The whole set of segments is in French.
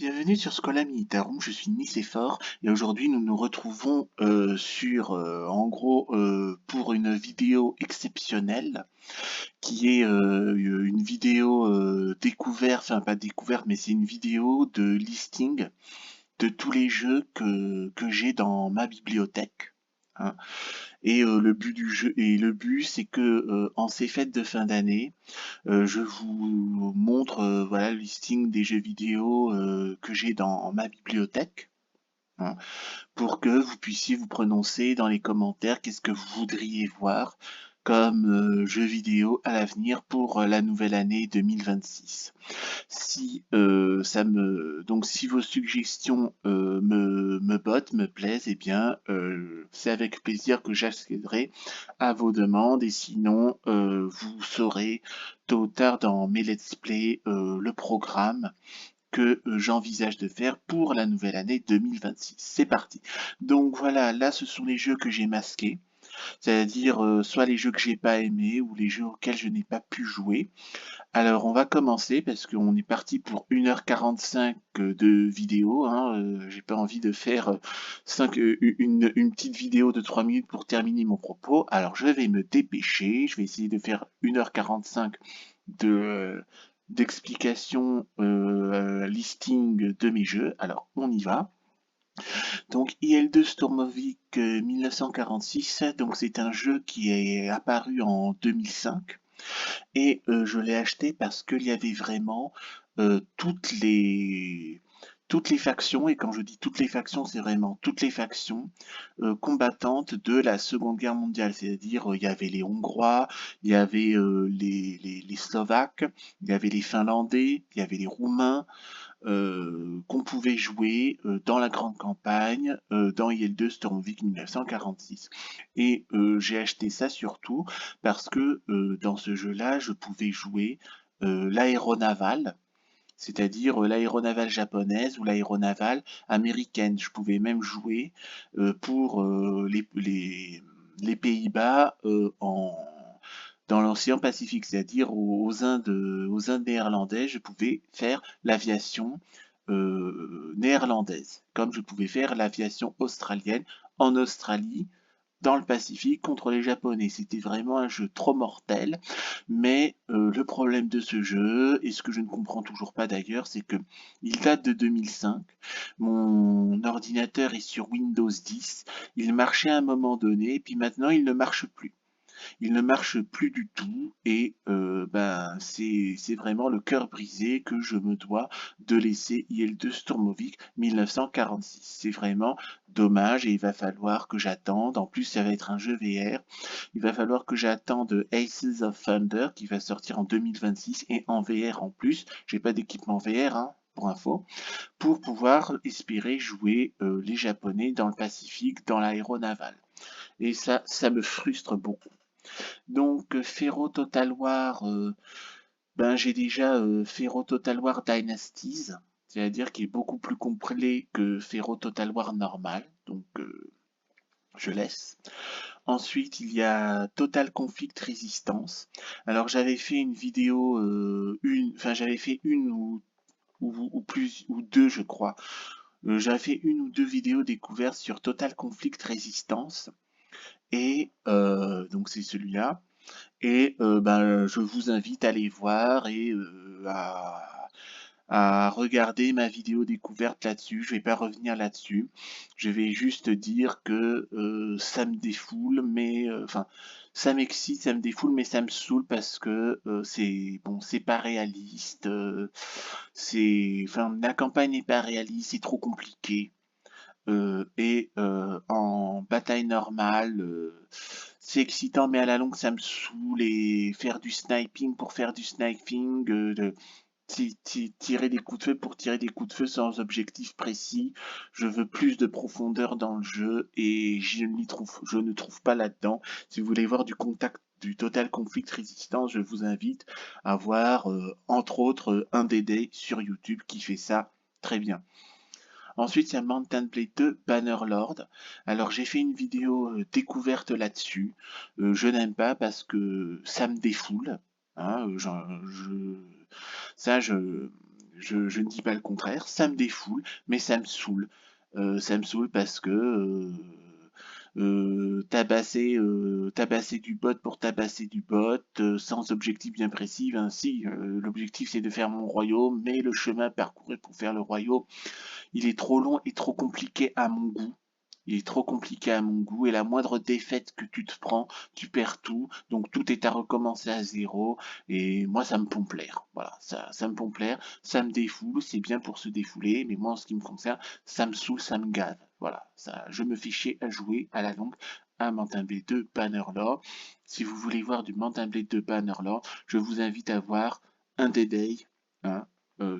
Bienvenue sur Schola Militarum, je suis Nicéphore et aujourd'hui nous nous retrouvons pour une vidéo exceptionnelle qui est une vidéo découverte, enfin pas découverte mais c'est une vidéo de listing de tous les jeux que j'ai dans ma bibliothèque, hein. Et le but c'est que en ces fêtes de fin d'année, je vous montre voilà, le listing des jeux vidéo que j'ai dans ma bibliothèque, hein, pour que vous puissiez vous prononcer dans les commentaires qu'est-ce que vous voudriez voir comme jeux vidéo à l'avenir pour la nouvelle année 2026. Si vos suggestions me bottent, me plaisent, eh bien c'est avec plaisir que j'accéderai à vos demandes et sinon vous saurez tôt ou tard dans mes let's play le programme que j'envisage de faire pour la nouvelle année 2026. C'est parti. Donc voilà, là ce sont les jeux que j'ai masqués, c'est-à-dire soit les jeux que j'ai pas aimés ou les jeux auxquels je n'ai pas pu jouer. Alors, on va commencer parce qu'on est parti pour 1h45 de vidéo, hein. J'ai pas envie de faire une petite vidéo de 3 minutes pour terminer mon propos. Alors, je vais me dépêcher. Je vais essayer de faire 1h45 de d'explication listing de mes jeux. Alors, on y va. Donc, IL2 Stormovik 1946, donc c'est un jeu qui est apparu en 2005. Et je l'ai acheté parce qu'il y avait vraiment euh, toutes les toutes les factions, et quand je dis toutes les factions, c'est vraiment toutes les factions combattantes de la Seconde Guerre mondiale. C'est-à-dire, il y avait les Hongrois, il y avait les Slovaques, il y avait les Finlandais, il y avait les Roumains, qu'on pouvait jouer dans la Grande Campagne, dans IL2 Stormvik 1946. Et j'ai acheté ça surtout parce que dans ce jeu-là, je pouvais jouer l'aéronavale, c'est-à-dire l'aéronavale japonaise ou l'aéronavale américaine. Je pouvais même jouer pour les Pays-Bas dans l'océan Pacifique, c'est-à-dire aux Indes néerlandaises, je pouvais faire l'aviation néerlandaise, comme je pouvais faire l'aviation australienne en Australie, dans le Pacifique contre les Japonais. C'était vraiment un jeu trop mortel, mais le problème de ce jeu, et ce que je ne comprends toujours pas d'ailleurs, c'est que il date de 2005, mon ordinateur est sur Windows 10, il marchait à un moment donné, puis maintenant il ne marche plus. Il ne marche plus du tout et c'est vraiment le cœur brisé que je me dois de laisser IL2 Stormovik 1946. C'est vraiment dommage et il va falloir que j'attende. En plus, ça va être un jeu VR. Il va falloir que j'attende Aces of Thunder qui va sortir en 2026 et en VR en plus. J'ai pas d'équipement VR, hein, pour info, pour pouvoir espérer jouer les Japonais dans le Pacifique, dans l'aéronaval. Et ça me frustre beaucoup. Donc, Fero Total War, j'ai déjà Fero Total War Dynasties, c'est-à-dire qu'il est beaucoup plus complet que Fero Total War normal, donc je laisse. Ensuite, il y a Total Conflict Resistance. Alors, j'avais fait une vidéo, j'avais fait une ou plus, ou deux, je crois. J'avais fait une ou deux vidéos découvertes sur Total Conflict Resistance, et donc c'est celui-là. Et je vous invite à les voir et à regarder ma vidéo découverte là-dessus. Je vais pas revenir là-dessus. Je vais juste dire que ça me défoule, mais enfin ça m'excite, ça me défoule, mais ça me saoule parce que c'est bon, c'est pas réaliste. Enfin, la campagne n'est pas réaliste, c'est trop compliqué. En bataille normale, c'est excitant, mais à la longue, ça me saoule. Et faire du sniping pour faire du sniping, tirer des coups de feu pour tirer des coups de feu sans objectif précis. Je veux plus de profondeur dans le jeu et je ne trouve pas là-dedans. Si vous voulez voir du Total Conflict Resistance, je vous invite à voir, entre autres, un DD sur YouTube qui fait ça très bien. Ensuite, il y a Mountain Blade 2 Bannerlord. Alors, j'ai fait une vidéo découverte là-dessus. Je n'aime pas parce que ça me défoule, hein, ça, je ne dis pas le contraire, ça me défoule, mais ça me saoule. Ça me saoule parce que tabasser du bot pour tabasser du bot, sans objectif bien précis. Ben, si, l'objectif c'est de faire mon royaume, mais le chemin parcouru pour faire le royaume, il est trop long et trop compliqué à mon goût. Il est trop compliqué à mon goût et la moindre défaite que tu te prends, tu perds tout. Donc tout est à recommencer à zéro et moi ça me pompe l'air. Voilà, ça me pompe l'air, ça me défoule, c'est bien pour se défouler, mais moi en ce qui me concerne, ça me saoule, ça me gave. Voilà, ça, je me fais chier à jouer à la longue à Mountain Blade 2 Bannerlord. Si vous voulez voir du Mountain Blade 2 Bannerlord, je vous invite à voir un des Day, hein,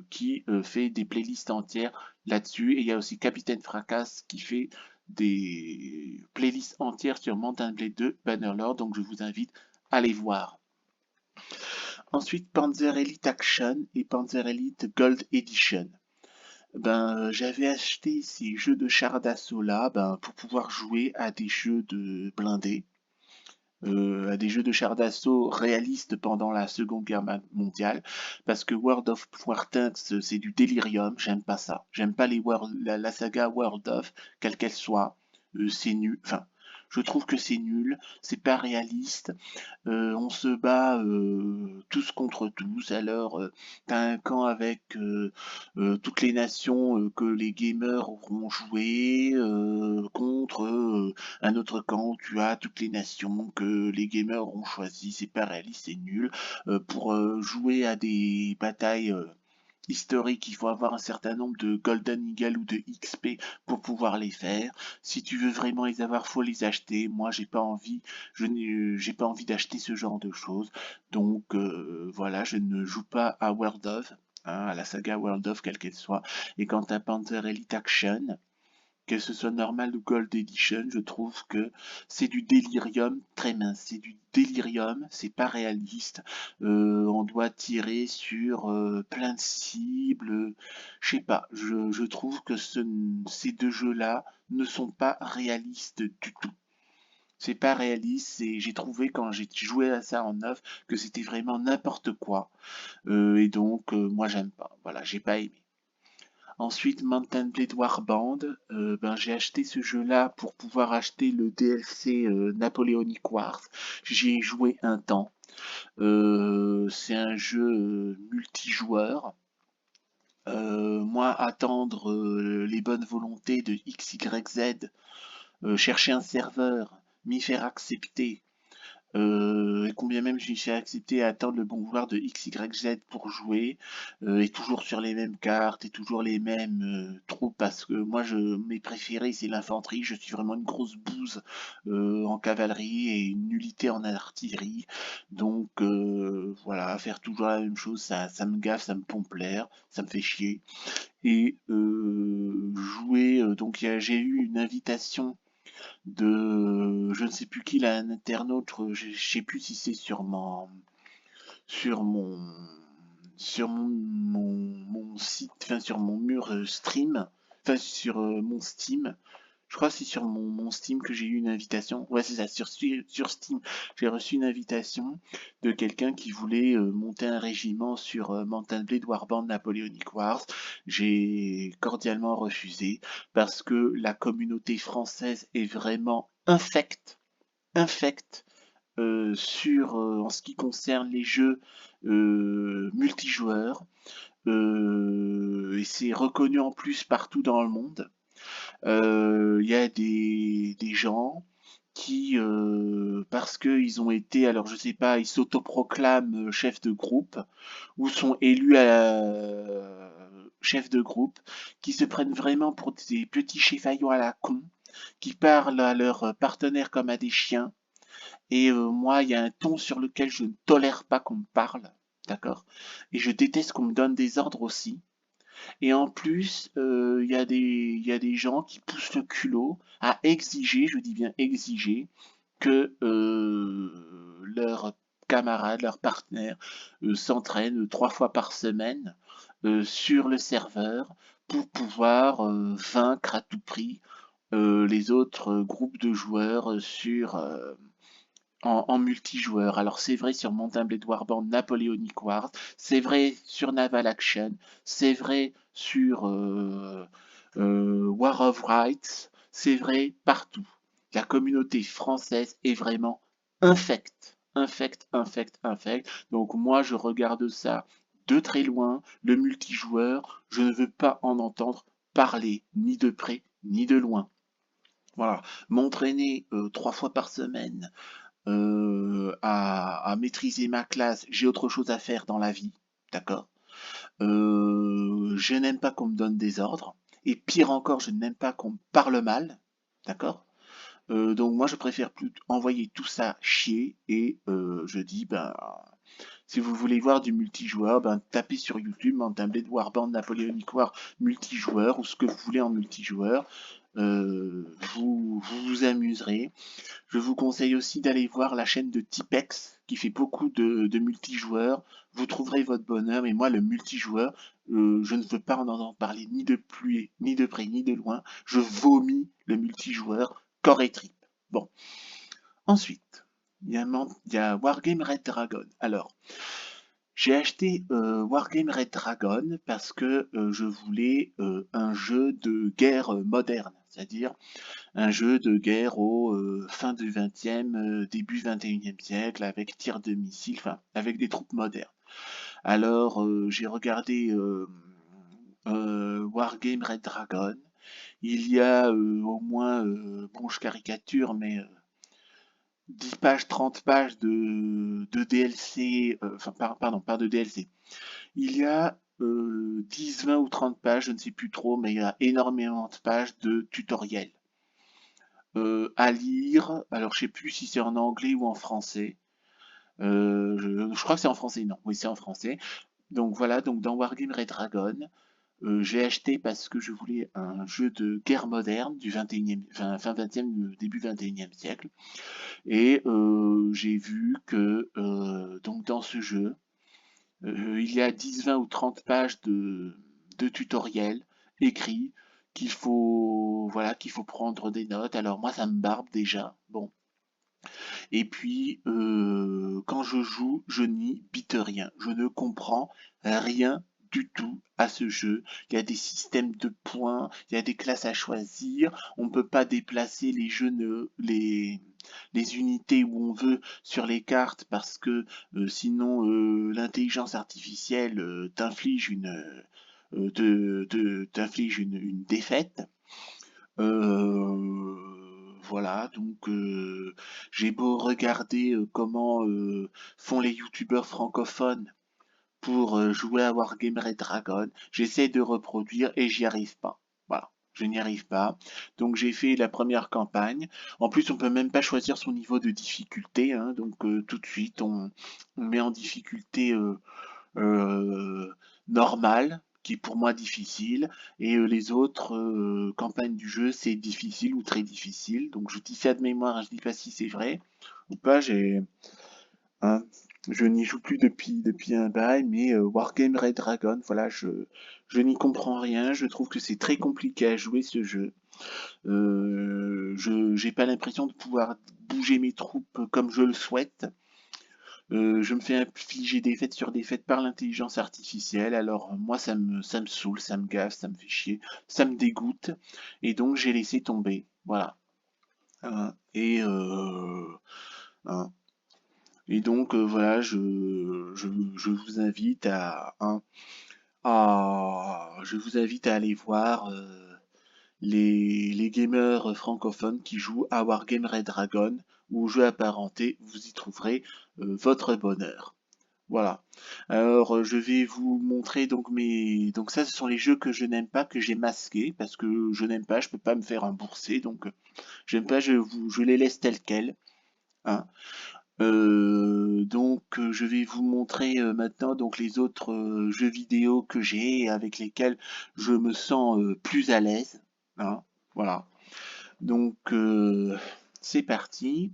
qui fait des playlists entières là-dessus. Et il y a aussi Capitaine Fracasse qui fait des playlists entières sur Mountain Blade 2 Bannerlord, donc je vous invite à les voir. Ensuite, Panzer Elite Action et Panzer Elite Gold Edition. Ben, j'avais acheté ces jeux de chars d'assaut là pour pouvoir jouer à des jeux de blindés. À des jeux de chars d'assaut réalistes pendant la Seconde Guerre mondiale, parce que World of Wartanks, c'est du délirium, j'aime pas ça. J'aime pas la saga World of, quelle qu'elle soit, c'est nul. Enfin, je trouve que c'est nul, c'est pas réaliste. On se bat tous contre tous. Alors, t'as un camp avec toutes les nations que les gamers auront joué contre un autre camp où tu as toutes les nations que les gamers auront choisi. C'est pas réaliste, c'est nul. Pour jouer à des batailles historique, il faut avoir un certain nombre de Golden Eagle ou de XP pour pouvoir les faire. Si tu veux vraiment les avoir, faut les acheter. Moi, j'ai pas envie, j'ai pas envie d'acheter ce genre de choses. Donc voilà, je ne joue pas à World of, hein, à la saga World of, quelle qu'elle soit. Et quant à Panther Elite Action, que ce soit normal ou Gold Edition, je trouve que c'est du délirium très mince. C'est du délirium, c'est pas réaliste. On doit tirer sur plein de cibles. Je sais pas, je trouve que ces deux jeux-là ne sont pas réalistes du tout. C'est pas réaliste et j'ai trouvé quand j'ai joué à ça en neuf que c'était vraiment n'importe quoi. Et donc, moi j'aime pas. Voilà, j'ai pas aimé. Ensuite, Mountain Blade Warband, j'ai acheté ce jeu-là pour pouvoir acheter le DLC Napoleonic Wars. J'y ai joué un temps. C'est un jeu multijoueur. Moi, attendre les bonnes volontés de XYZ, chercher un serveur, m'y faire accepter, et combien même je suis accepté à attendre le bon vouloir de XYZ pour jouer, et toujours sur les mêmes cartes, et toujours les mêmes troupes, parce que moi, mes préférés, c'est l'infanterie, je suis vraiment une grosse bouse en cavalerie et une nullité en artillerie, donc voilà, faire toujours la même chose, ça me gaffe, ça me pompe l'air, ça me fait chier, et jouer, donc j'ai eu une invitation de je ne sais plus qui, là, un internaute, je sais plus si c'est sur mon mon site, enfin sur mon mur stream, enfin sur mon Steam. Je crois que c'est sur mon Steam que j'ai eu une invitation. Ouais, c'est ça, sur Steam. J'ai reçu une invitation de quelqu'un qui voulait monter un régiment sur Mountain Blade Warband Napoleonic Wars. J'ai cordialement refusé parce que la communauté française est vraiment infecte en ce qui concerne les jeux multijoueurs. Et c'est reconnu en plus partout dans le monde. Il y a des gens qui, parce qu'ils ont été, alors je sais pas, ils s'autoproclament chefs de groupe ou sont élus chefs de groupe, qui se prennent vraiment pour des petits chefaillots à la con, qui parlent à leurs partenaires comme à des chiens. Et moi, il y a un ton sur lequel je ne tolère pas qu'on me parle, d'accord? Et je déteste qu'on me donne des ordres aussi. Et en plus, il y a des gens qui poussent le culot à exiger, je dis bien exiger, que leurs camarades, leurs partenaires s'entraînent 3 fois par semaine sur le serveur pour pouvoir vaincre à tout prix les autres groupes de joueurs en multijoueur. Alors c'est vrai sur Mountain Blade Warband Napoleonic Wars, c'est vrai sur Naval Action, c'est vrai sur War of Rights, c'est vrai partout. La communauté française est vraiment infecte, infecte, infecte, infecte. Donc moi je regarde ça de très loin, le multijoueur, je ne veux pas en entendre parler, ni de près, ni de loin. Voilà, m'entraîner 3 fois par semaine à maîtriser ma classe, j'ai autre chose à faire dans la vie, d'accord? Je n'aime pas qu'on me donne des ordres, et pire encore, je n'aime pas qu'on me parle mal, d'accord? Donc moi, je préfère plus envoyer tout ça chier, et je dis, ben, si vous voulez voir du multijoueur, ben, tapez sur YouTube Mountain Blade Warband Napoleonic War multijoueur, ou ce que vous voulez en multijoueur. Vous vous amuserez. Je vous conseille aussi d'aller voir la chaîne de Tipex qui fait beaucoup de multijoueurs. Vous trouverez votre bonheur. Mais moi, le multijoueur, je ne veux pas en entendre parler ni de plus, ni de près, ni de loin. Je vomis le multijoueur corps et tripes. Bon. Ensuite, il y a Wargame Red Dragon. Alors, j'ai acheté Wargame Red Dragon parce que je voulais un jeu de guerre moderne, c'est-à-dire un jeu de guerre au fin du 20e, début 21e siècle, avec tir de missiles, enfin, avec des troupes modernes. Alors, j'ai regardé Wargame Red Dragon. Il y a au moins, bon, je caricature, mais 10 pages, 30 pages de DLC, enfin, pardon, pas de DLC. Il y a 10, 20 ou 30 pages, je ne sais plus trop, mais il y a énormément de pages de tutoriels à lire. Alors, je sais plus si c'est en anglais ou en français. Je crois que c'est en français, non. Oui, c'est en français. Donc voilà, donc dans Wargame Red Dragon, j'ai acheté parce que je voulais un jeu de guerre moderne du 21e, fin 20e, début 21e siècle. Et j'ai vu que donc dans ce jeu, il y a 10, 20 ou 30 pages de tutoriels écrits qu'il faut prendre des notes. Alors moi, ça me barbe déjà. Bon. Et puis, quand je joue, je n'y bite rien. Je ne comprends rien du tout à ce jeu. Il y a des systèmes de points, il y a des classes à choisir. On ne peut pas déplacer les unités où on veut sur les cartes parce que sinon l'intelligence artificielle t'inflige une défaite. Voilà, donc j'ai beau regarder comment font les youtubeurs francophones pour jouer à Wargame Red Dragon, j'essaie de reproduire et j'y arrive pas. Voilà, je n'y arrive pas. Donc j'ai fait la première campagne. En plus, on peut même pas choisir son niveau de difficulté, hein, donc tout de suite on met en difficulté euh, normale, qui est pour moi difficile, et les autres campagnes du jeu, c'est difficile ou très difficile. Donc je dis ça de mémoire, hein, je dis pas si c'est vrai ou pas, hein, je n'y joue plus depuis un bail, mais Wargame Red Dragon, voilà, je n'y comprends rien, je trouve que c'est très compliqué à jouer ce jeu. Je j'ai pas l'impression de pouvoir bouger mes troupes comme je le souhaite. Je me fais infliger défaite sur défaite par l'intelligence artificielle. Alors moi ça me saoule, ça me gave, ça me fait chier, ça me dégoûte. Et donc j'ai laissé tomber. Voilà. Hein. Hein. Et donc voilà, je vous invite je vous invite à aller voir les gamers francophones qui jouent à Wargame Red Dragon ou aux jeux apparentés. Vous y trouverez votre bonheur. Voilà. Alors, je vais vous montrer donc ça, ce sont les jeux que je n'aime pas, que j'ai masqués, parce que je n'aime pas, je peux pas me faire rembourser, donc j'aime pas, je les laisse tels quels, hein. Donc, je vais vous montrer maintenant donc les autres jeux vidéo que j'ai et avec lesquels je me sens plus à l'aise, hein. Voilà. Donc, c'est parti.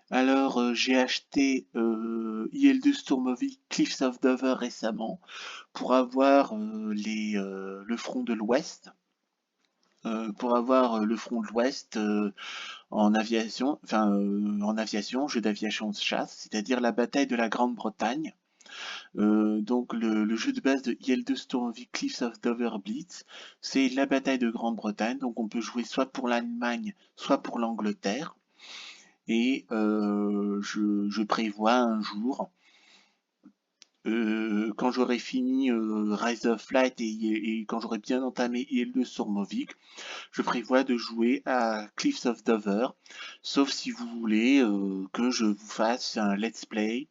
Alors, j'ai acheté IL2 Stormovik Cliffs of Dover récemment pour avoir le front de l'Ouest. Pour avoir le front de l'Ouest en aviation, jeu d'aviation de chasse, c'est-à-dire la bataille de la Grande-Bretagne. Donc le jeu de base de IL2 Stormovik Cliffs of Dover Blitz, c'est la bataille de Grande-Bretagne, donc on peut jouer soit pour l'Allemagne, soit pour l'Angleterre. Et je prévois un jour, quand j'aurai fini Rise of Light et quand j'aurai bien entamé IL2 Stormovik, je prévois de jouer à Cliffs of Dover, sauf si vous voulez que je vous fasse un let's play,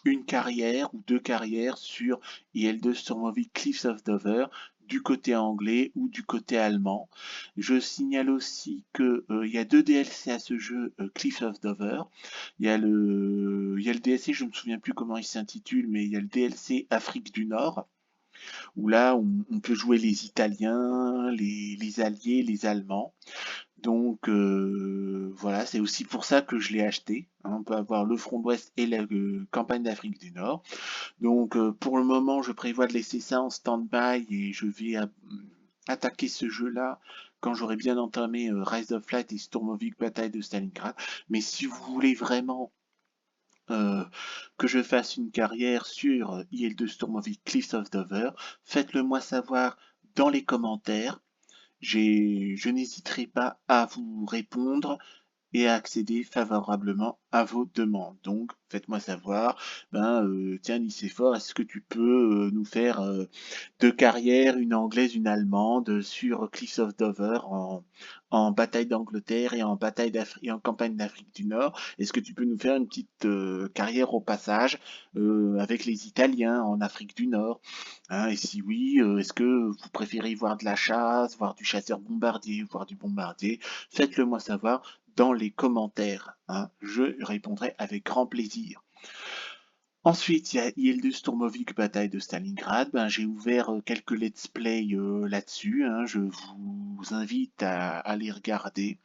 une carrière ou deux carrières sur IL2 Stormovik Cliffs of Dover du côté anglais ou du côté allemand. Je signale aussi que il y a deux DLC à ce jeu Cliffs of Dover. Il y a le DLC, je ne me souviens plus comment il s'intitule, mais il y a le DLC Afrique du Nord où là on peut jouer les Italiens, les Alliés, les Allemands. Donc voilà, c'est aussi pour ça que je l'ai acheté. On peut avoir le front d'Ouest et la campagne d'Afrique du Nord. Donc pour le moment, je prévois de laisser ça en stand-by et je vais attaquer ce jeu-là quand j'aurai bien entamé Rise of Light et Stormovik Bataille de Stalingrad. Mais si vous voulez vraiment euh, que je fasse une carrière sur IL2 Stormovik Cliffs of Dover, faites-le moi savoir dans les commentaires. Je n'hésiterai pas à vous répondre et à accéder favorablement à vos demandes. Donc, faites-moi savoir, tiens, Nicéphore, est-ce que tu peux nous faire deux carrières, une anglaise, une allemande, sur Cliffs of Dover en bataille d'Angleterre et et en campagne d'Afrique du Nord? Est-ce que tu peux nous faire une petite carrière au passage avec les Italiens en Afrique du Nord? Hein, et si oui, est-ce que vous préférez voir de la chasse, voir du chasseur bombardier, voir du bombardier? Faites-le moi savoir dans les commentaires. Hein. Je répondrai avec grand plaisir. Ensuite, il y a IL2 Stormovik Bataille de Stalingrad. J'ai ouvert quelques let's play là-dessus. Hein. Je vous invite à les regarder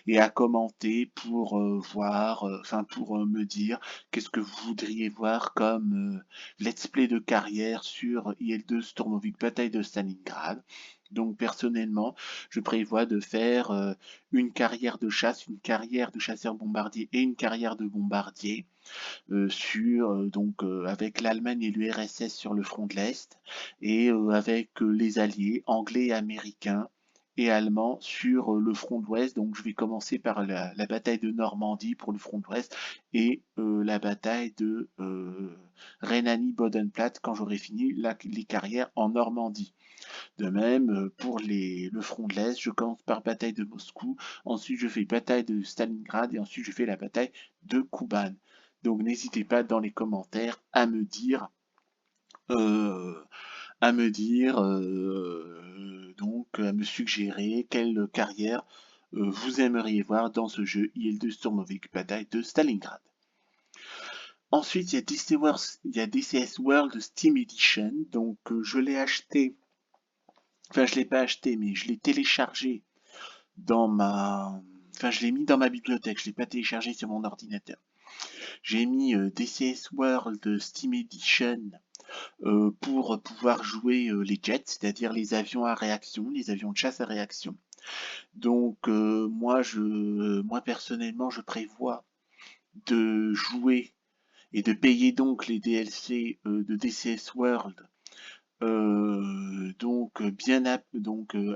et à commenter pour voir, pour me dire qu'est-ce que vous voudriez voir comme let's play de carrière sur IL2 Stormovik Bataille de Stalingrad. Donc personnellement, je prévois de faire une carrière de chasse, une carrière de chasseur bombardier et une carrière de bombardier avec l'Allemagne et l'URSS sur le front de l'Est et avec les alliés anglais et américains et allemands sur le front de l'Ouest. Donc je vais commencer par la bataille de Normandie pour le front de l'Ouest et la bataille de Rhénanie-Bodenplatte quand j'aurai fini les carrières en Normandie. De même, pour le front de l'Est, je commence par bataille de Moscou, ensuite je fais bataille de Stalingrad et ensuite je fais la bataille de Kuban. Donc n'hésitez pas dans les commentaires à me dire, euh, à me suggérer quelle carrière vous aimeriez voir dans ce jeu IL2 Stormovik Bataille de Stalingrad. Ensuite, il y a DCS World Steam Edition, donc je l'ai acheté. Enfin, je l'ai pas acheté, mais je l'ai téléchargé je l'ai mis dans ma bibliothèque. Je l'ai pas téléchargé sur mon ordinateur. J'ai mis DCS World Steam Edition pour pouvoir jouer les jets, c'est-à-dire les avions à réaction, les avions de chasse à réaction. Donc moi personnellement, je prévois de jouer et de payer donc les DLC de DCS World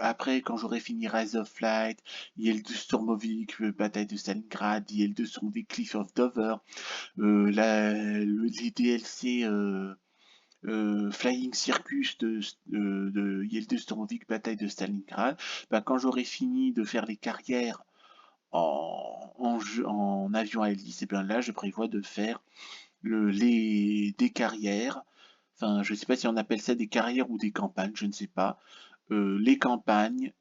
après, quand j'aurai fini Rise of Light, IL2 Stormovik, Bataille de Stalingrad, IL2 Stormovik, Cliff of Dover, les DLC Flying Circus de IL2 Stormovik, Bataille de Stalingrad, quand j'aurai fini de faire les carrières en avion à hélice, et bien là, je prévois de faire des carrières. Enfin, je ne sais pas si on appelle ça des carrières ou des campagnes, je ne sais pas. Les campagnes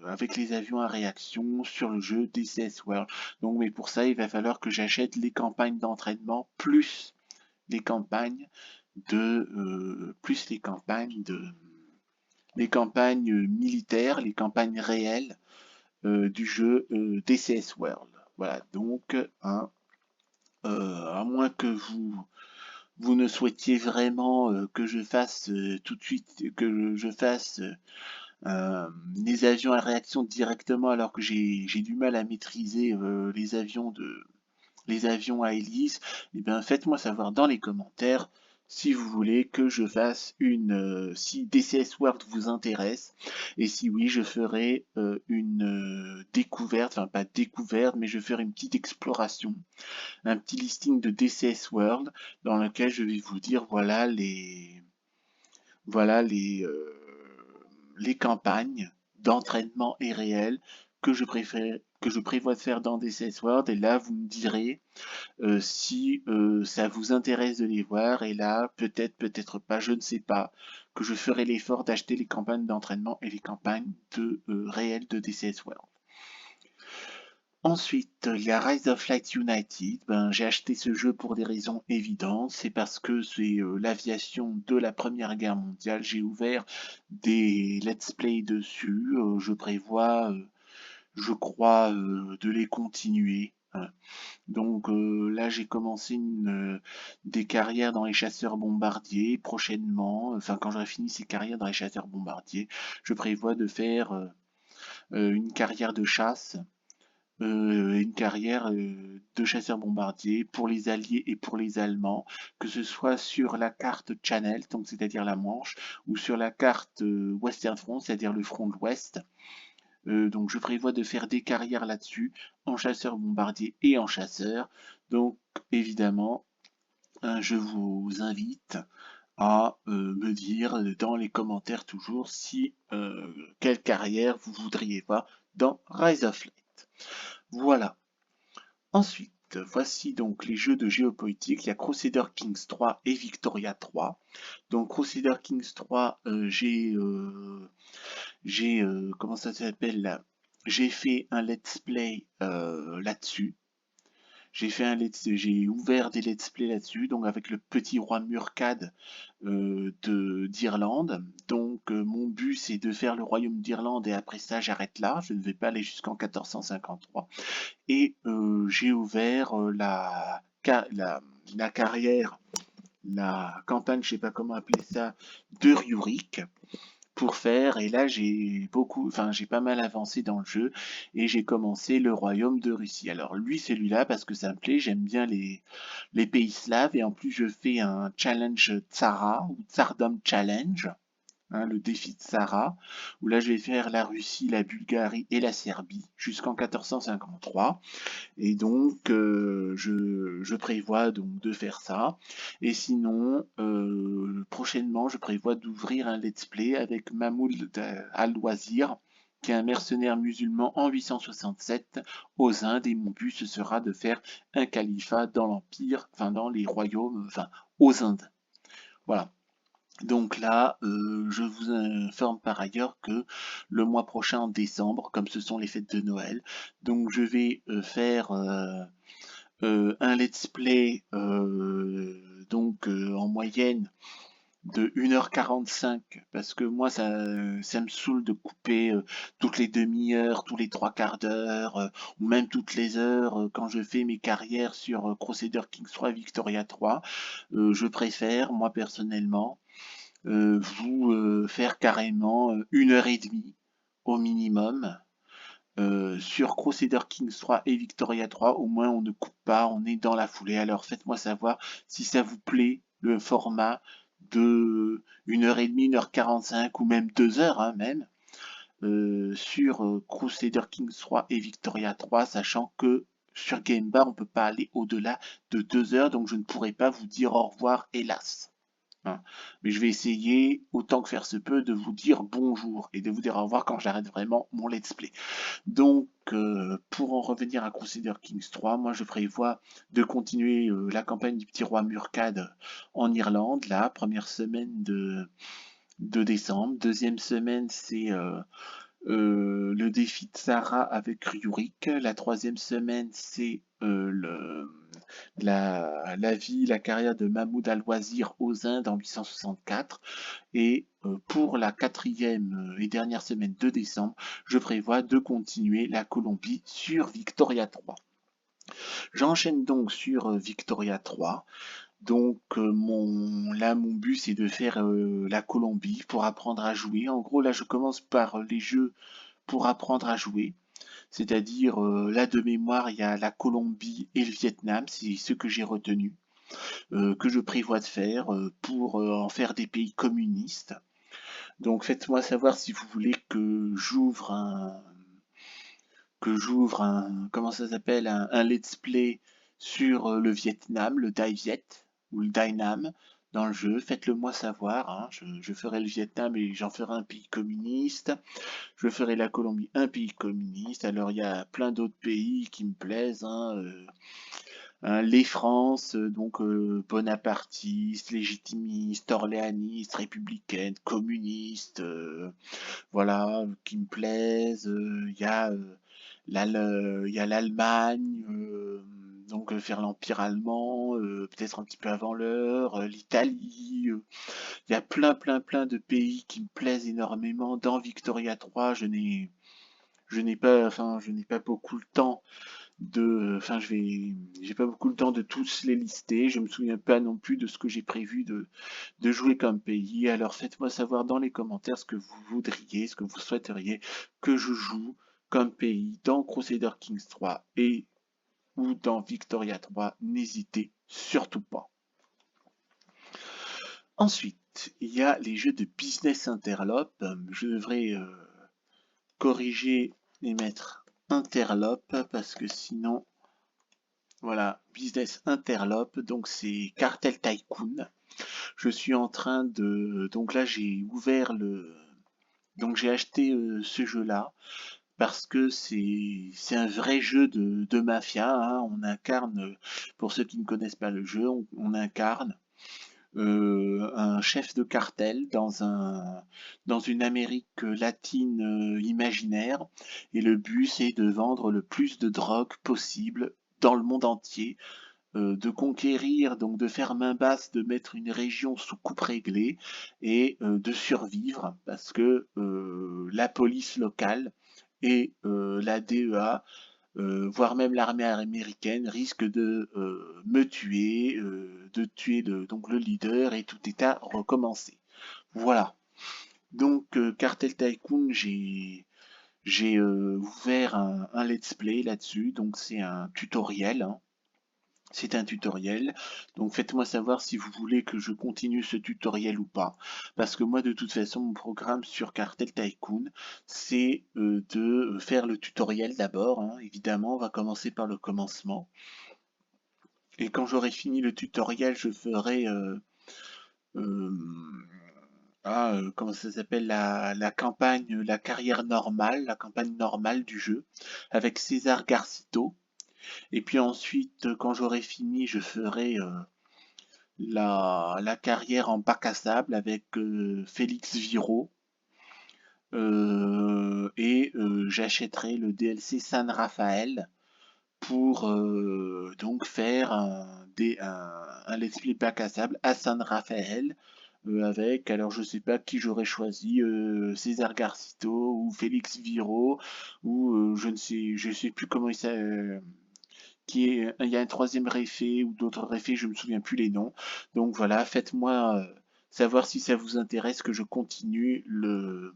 avec les avions à réaction sur le jeu DCS World. Donc, mais pour ça, il va falloir que j'achète les campagnes d'entraînement plus les campagnes les campagnes militaires, les campagnes réelles du jeu DCS World. Voilà. Donc, à moins que vous ne souhaitiez vraiment que je fasse tout de suite, que je fasse les avions à réaction directement alors que j'ai du mal à maîtriser les avions à hélice, eh bien faites-moi savoir dans les commentaires si vous voulez que je fasse si DCS World vous intéresse, et si oui, je ferai une découverte, enfin pas découverte, mais je ferai une petite exploration, un petit listing de DCS World dans lequel je vais vous dire voilà les campagnes d'entraînement et réel que je prévois de faire dans DCS World, et là vous me direz si ça vous intéresse de les voir, et là peut-être, peut-être pas, je ne sais pas, que je ferai l'effort d'acheter les campagnes d'entraînement et les campagnes réelles de DCS World. Ensuite, il y a Rise of Light United. Ben, j'ai acheté ce jeu pour des raisons évidentes. C'est parce que c'est l'aviation de la Première Guerre mondiale. J'ai ouvert des let's play dessus. Je prévois, je crois, de les continuer, hein. Donc là, j'ai commencé des carrières dans les chasseurs bombardiers prochainement. Enfin, quand j'aurai fini ces carrières dans les chasseurs bombardiers, je prévois de faire une carrière de chasse, une carrière de chasseur-bombardier pour les Alliés et pour les Allemands, que ce soit sur la carte Channel, donc c'est-à-dire la Manche, ou sur la carte Western Front, c'est-à-dire le front de l'Ouest. Donc je prévois de faire des carrières là-dessus, en chasseur-bombardier et en chasseur. Donc évidemment, je vous invite à me dire dans les commentaires toujours si quelle carrière vous voudriez voir dans Rise of Light. Voilà. Ensuite, voici donc les jeux de géopolitique. Il y a Crusader Kings 3 et Victoria 3. Donc Crusader Kings 3, comment ça s'appelle là? J'ai fait un let's play là-dessus. J'ai ouvert des let's play là-dessus, donc avec le petit roi Murkad d'Irlande. Donc mon but c'est de faire le royaume d'Irlande, et après ça j'arrête là, je ne vais pas aller jusqu'en 1453. Et j'ai ouvert la carrière, la campagne, je sais pas comment appeler ça, de Rurik pour faire, et là j'ai pas mal avancé dans le jeu, et j'ai commencé le royaume de Russie. Alors lui, celui-là, parce que ça me plaît, j'aime bien les pays slaves, et en plus je fais un challenge Tsara, ou Tsardom Challenge, hein, le défi de Tsara, où là je vais faire la Russie, la Bulgarie et la Serbie jusqu'en 1453. Et donc, je prévois donc de faire ça. Et sinon, prochainement, je prévois d'ouvrir un let's play avec Mahmoud al-Wazir, qui est un mercenaire musulman en 867 aux Indes. Et mon but, ce sera de faire un califat dans l'Empire, enfin dans les royaumes, enfin aux Indes. Voilà. Donc là, je vous informe par ailleurs que le mois prochain, en décembre, comme ce sont les fêtes de Noël, donc je vais faire un let's play en moyenne de 1h45, parce que moi ça me saoule de couper toutes les demi-heures, tous les trois quarts d'heure, ou même toutes les heures quand je fais mes carrières sur Crusader Kings 3 Victoria 3. Je préfère, moi personnellement, vous faire carrément 1h30 au minimum. Sur Crusader Kings 3 et Victoria 3, au moins on ne coupe pas, on est dans la foulée. Alors faites-moi savoir si ça vous plaît, le format de 1h30, 1h45 ou même 2h, hein, même, sur Crusader Kings 3 et Victoria 3, sachant que sur Game Bar on ne peut pas aller au-delà de 2h, donc je ne pourrai pas vous dire au revoir, hélas, hein. Mais je vais essayer, autant que faire se peut, de vous dire bonjour et de vous dire au revoir quand j'arrête vraiment mon let's play. Donc, pour en revenir à Crusader Kings 3, moi je prévois de continuer la campagne du petit roi Murkad en Irlande, la première semaine de décembre. Deuxième semaine, c'est le défi de Sarah avec Rurik. La troisième semaine, c'est la carrière de Mahmoud al-Wazir aux Indes en 864. Et pour la quatrième et dernière semaine de décembre, je prévois de continuer la Colombie sur Victoria 3. J'enchaîne donc sur Victoria 3. Donc là, mon but, c'est de faire la Colombie pour apprendre à jouer. En gros, là, je commence par les jeux pour apprendre à jouer. C'est-à-dire, là, de mémoire, il y a la Colombie et le Vietnam, c'est ce que j'ai retenu, que je prévois de faire pour en faire des pays communistes. Donc, faites-moi savoir si vous voulez comment ça s'appelle, un let's play sur le Vietnam, le Dai Viet ou le Dai Nam dans le jeu. Faites-le moi savoir, hein. Je ferai le Vietnam et j'en ferai un pays communiste. Je ferai la Colombie un pays communiste. Alors il y a plein d'autres pays qui me plaisent, hein, les France, donc bonapartistes, légitimistes, orléanistes, républicaines, communistes, voilà, qui me plaisent. Il y a l'Allemagne, donc faire l'Empire allemand, peut-être un petit peu avant l'heure, l'Italie. Il y a plein de pays qui me plaisent énormément. Dans Victoria 3, je n'ai pas beaucoup le temps j'ai pas beaucoup le temps de tous les lister. Je me souviens pas non plus de ce que j'ai prévu de jouer comme pays. Alors faites-moi savoir dans les commentaires ce que vous voudriez, ce que vous souhaiteriez que je joue comme pays dans Crusader Kings 3 et ou dans Victoria 3. N'hésitez surtout pas. Ensuite, il y a les jeux de business interlope. Je devrais corriger et mettre interlope parce que sinon, voilà, business interlope. Donc c'est Cartel Tycoon. Je suis en train de, donc là j'ai ouvert donc j'ai acheté ce jeu-là parce que c'est un vrai jeu de mafia, hein. On incarne, pour ceux qui ne connaissent pas le jeu, on incarne un chef de cartel dans une Amérique latine imaginaire. Et le but, c'est de vendre le plus de drogue possible dans le monde entier, de conquérir, donc de faire main basse, de mettre une région sous coupe réglée et de survivre parce que la police locale et la DEA, voire même l'armée américaine, risque de me tuer, de tuer donc le leader et tout est à recommencer. Voilà. Donc Cartel Tycoon, j'ai ouvert un let's play là-dessus, donc c'est un tutoriel, hein. C'est un tutoriel, donc faites-moi savoir si vous voulez que je continue ce tutoriel ou pas. Parce que moi, de toute façon, mon programme sur Cartel Tycoon, c'est de faire le tutoriel d'abord, hein. Évidemment, on va commencer par le commencement. Et quand j'aurai fini le tutoriel, je ferai euh, comment ça s'appelle, la campagne, la carrière normale, la campagne normale du jeu, avec César Garcito. Et puis ensuite, quand j'aurai fini, je ferai la carrière en bac à sable avec Félix Viro. Et j'achèterai le DLC San Rafael pour donc faire un let's play bac à sable à San Rafael avec, alors je sais pas qui j'aurais choisi, César Garcito ou Félix Viro ou je sais plus comment il s'appelle, il y a un troisième réfé ou d'autres réfés, je me souviens plus les noms. Donc voilà, faites-moi savoir si ça vous intéresse que je continue le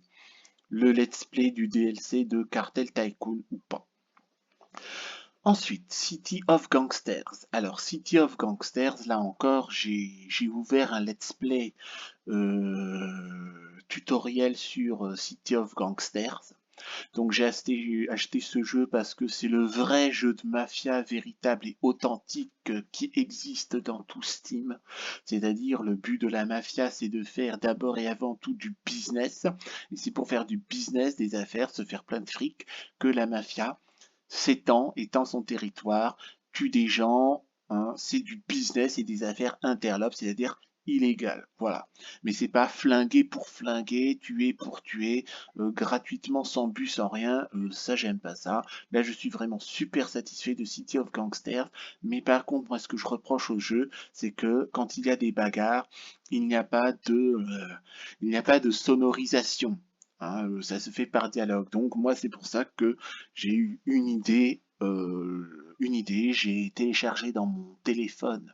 let's play du DLC de Cartel Tycoon ou pas. Ensuite, City of Gangsters. Alors, City of Gangsters, là encore, j'ai ouvert un let's play tutoriel sur City of Gangsters. Donc j'ai acheté ce jeu parce que c'est le vrai jeu de mafia véritable et authentique qui existe dans tout Steam. C'est-à-dire le but de la mafia, c'est de faire d'abord et avant tout du business. Et c'est pour faire du business, des affaires, se faire plein de fric, que la mafia étend son territoire, tue des gens, hein. C'est du business et des affaires interlopes, c'est-à-dire illégales. Voilà. Mais c'est pas flinguer pour flinguer, tuer pour tuer, gratuitement, sans but, sans rien. Ça, j'aime pas ça. Là, je suis vraiment super satisfait de City of Gangsters. Mais par contre, moi, ce que je reproche au jeu, c'est que quand il y a des bagarres, il n'y a pas il n'y a pas de sonorisation. Hein, ça se fait par dialogue. Donc moi, c'est pour ça que j'ai eu une idée, j'ai téléchargé dans mon téléphone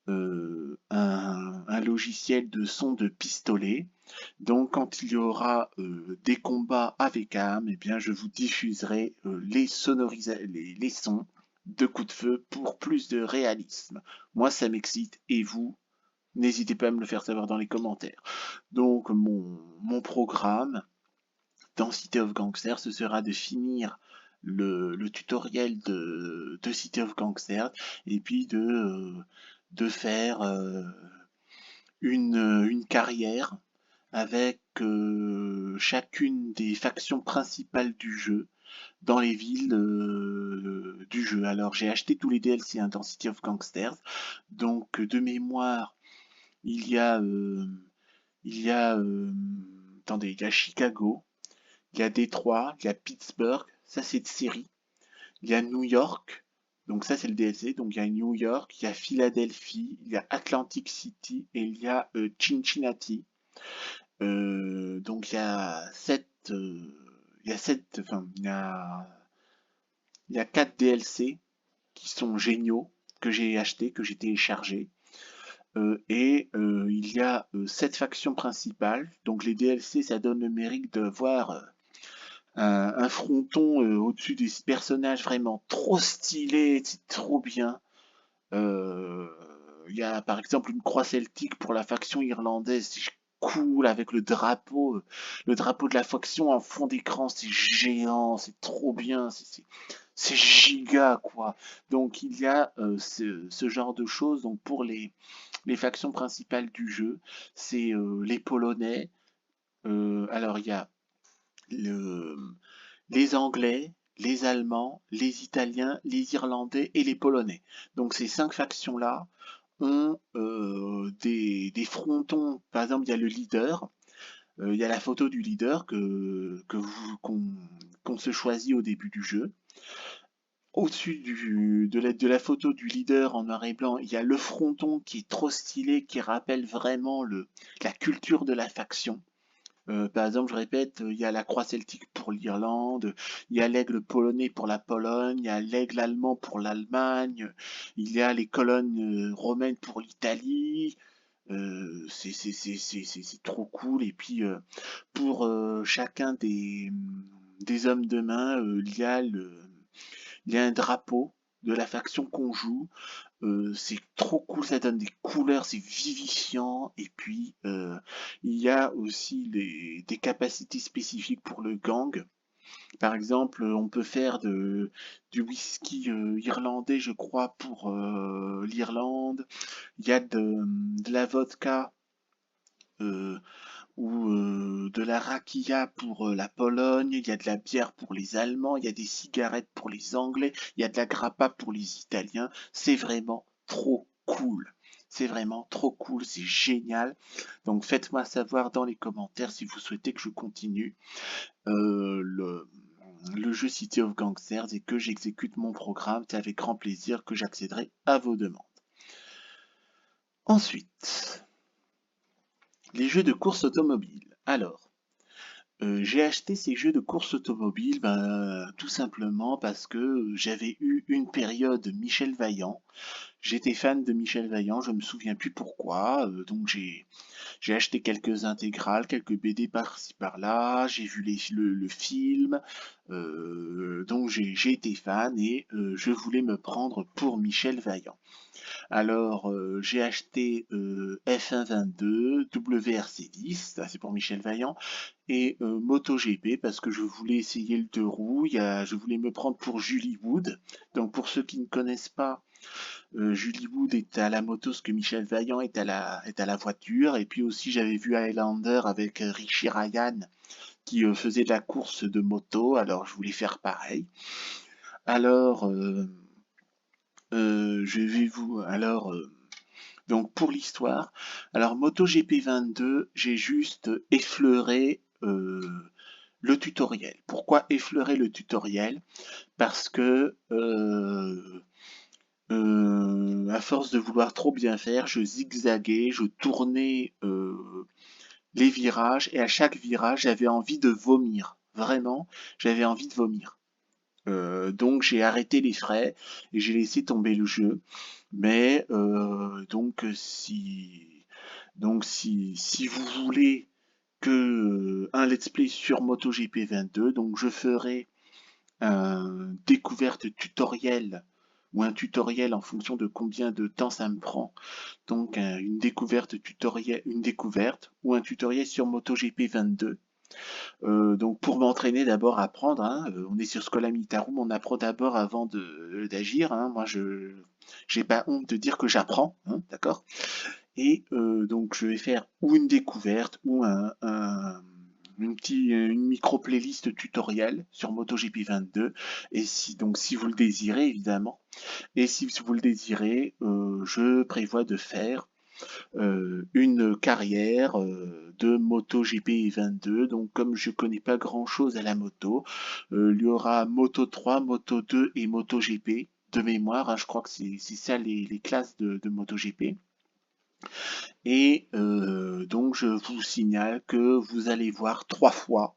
un logiciel de son de pistolet. Donc quand il y aura des combats avec armes, eh bien je vous diffuserai les sons de coups de feu pour plus de réalisme. Moi ça m'excite et vous, n'hésitez pas à me le faire savoir dans les commentaires. Donc mon programme dans City of Gangsters, ce sera de finir le tutoriel de City of Gangsters et puis de faire une carrière avec chacune des factions principales du jeu dans les villes du jeu. Alors j'ai acheté tous les DLC hein, dans City of Gangsters, donc de mémoire il y a il y a attendez, il y a Chicago, il y a Détroit, il y a Pittsburgh, ça c'est de série. Il y a New York, donc ça c'est le DLC, donc il y a New York, il y a Philadelphie, il y a Atlantic City et il y a Cincinnati. Donc enfin il y a 4 DLC qui sont géniaux que j'ai achetés, que j'ai téléchargés. Il y a 7 factions principales. Donc les DLC, ça donne le mérite de voir un fronton au-dessus des personnages vraiment trop stylé, c'est trop bien. Euh, Il y a par exemple une croix celtique pour la faction irlandaise, c'est cool avec le drapeau de la faction en fond d'écran, c'est géant, c'est trop bien, c'est giga quoi. Donc il y a ce genre de choses. Donc pour les factions principales du jeu, c'est les Polonais. Alors il y a le, les Anglais, les Allemands, les Italiens, les Irlandais et les Polonais. Donc ces 5 factions-là ont des frontons. Par exemple, il y a le leader, il y a la photo du leader qu'on se choisit au début du jeu. Au-dessus de la photo du leader en noir et blanc, il y a le fronton qui est trop stylé, qui rappelle vraiment la culture de la faction. Par exemple, je répète, il y a la croix celtique pour l'Irlande, il y a l'aigle polonais pour la Pologne, il y a l'aigle allemand pour l'Allemagne, il y a les colonnes romaines pour l'Italie. C'est trop cool. Et puis, pour chacun des hommes de main, il y a un drapeau de la faction qu'on joue. C'est trop cool, ça donne des couleurs, c'est vivifiant. Et puis, il y a aussi des capacités spécifiques pour le gang. Par exemple, on peut faire du whisky irlandais, je crois, pour l'Irlande. Il y a de la vodka euh, ou de la rakia pour la Pologne. Il y a de la bière pour les Allemands. Il y a des cigarettes pour les Anglais. Il y a de la grappa pour les Italiens. C'est vraiment trop cool. C'est vraiment trop cool, c'est génial. Donc faites-moi savoir dans les commentaires si vous souhaitez que je continue le jeu City of Gangsters et que j'exécute mon programme. C'est avec grand plaisir que j'accéderai à vos demandes. Ensuite, les jeux de course automobile. Alors, j'ai acheté ces jeux de course automobile tout simplement parce que j'avais eu une période Michel Vaillant. J'étais fan de Michel Vaillant, je me souviens plus pourquoi. Donc j'ai acheté quelques intégrales, quelques BD par-ci par-là. J'ai vu le film. Donc j'ai été fan et je voulais me prendre pour Michel Vaillant. Alors, j'ai acheté F1 22, WRC10, ça c'est pour Michel Vaillant, et MotoGP parce que je voulais essayer le deux roues. Je voulais me prendre pour Julie Wood. Donc pour ceux qui ne connaissent pas, Julie Wood est à la moto, ce que Michel Vaillant est à la voiture. Et puis aussi j'avais vu Highlander avec Richie Ryan qui faisait de la course de moto. Alors je voulais faire pareil. Alors je vais vous alors donc pour l'histoire, alors MotoGP 22, j'ai juste effleuré le tutoriel. Pourquoi effleurer le tutoriel? Parce que à force de vouloir trop bien faire, je zigzaguais, je tournais les virages et à chaque virage, j'avais envie de vomir. Vraiment, j'avais envie de vomir. Donc j'ai arrêté les frais et j'ai laissé tomber le jeu. Mais si vous voulez que un let's play sur MotoGP 22, donc je ferai un découverte tutoriel ou un tutoriel en fonction de combien de temps ça me prend. Donc une découverte tutoriel, une découverte ou un tutoriel sur MotoGP 22. Donc pour m'entraîner d'abord à apprendre, hein, on est sur Scholamitarum, on apprend d'abord avant d'agir. Hein. Moi je j'ai pas honte de dire que j'apprends, hein, d'accord? Et donc je vais faire ou une découverte ou une micro playlist tutoriel sur MotoGP 22. Et si vous le désirez évidemment, et si vous le désirez, je prévois de faire une carrière de MotoGP 22. Donc comme je connais pas grand chose à la moto, il y aura Moto 3, Moto 2 et MotoGP de mémoire. Hein, je crois que c'est ça les classes de MotoGP. Et donc je vous signale que vous allez voir 3 fois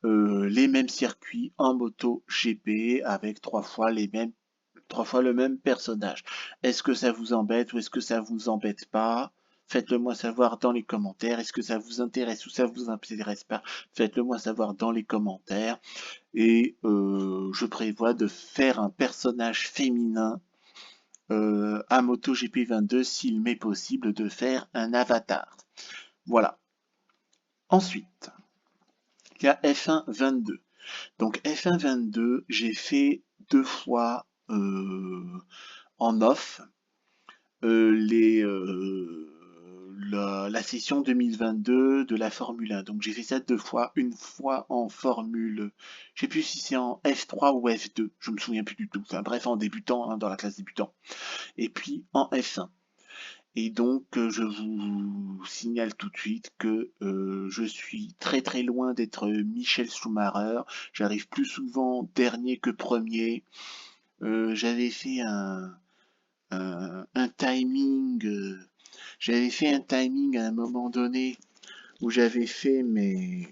les mêmes circuits en moto GP avec 3 fois le même personnage. Est-ce que ça vous embête ou est-ce que ça vous embête pas? Faites-le moi savoir dans les commentaires. Est-ce que ça vous intéresse ou ça vous intéresse pas? Faites-le moi savoir dans les commentaires. Et je prévois de faire un personnage féminin à MotoGP 22 s'il m'est possible de faire un avatar. Voilà. Ensuite, il y a F1 22. Donc F1 22, j'ai fait 2 fois en off la session 2022 de la Formule 1. Donc j'ai fait ça 2 fois, une fois en Formule, je sais plus si c'est en F3 ou F2, je me souviens plus du tout. Enfin bref, en débutant, hein, dans la classe débutant. Et puis en F1. Et donc je vous signale tout de suite que je suis très très loin d'être Michel Schumacher. J'arrive plus souvent dernier que premier. J'avais fait un timing. J'avais fait un timing à un moment donné où j'avais fait mes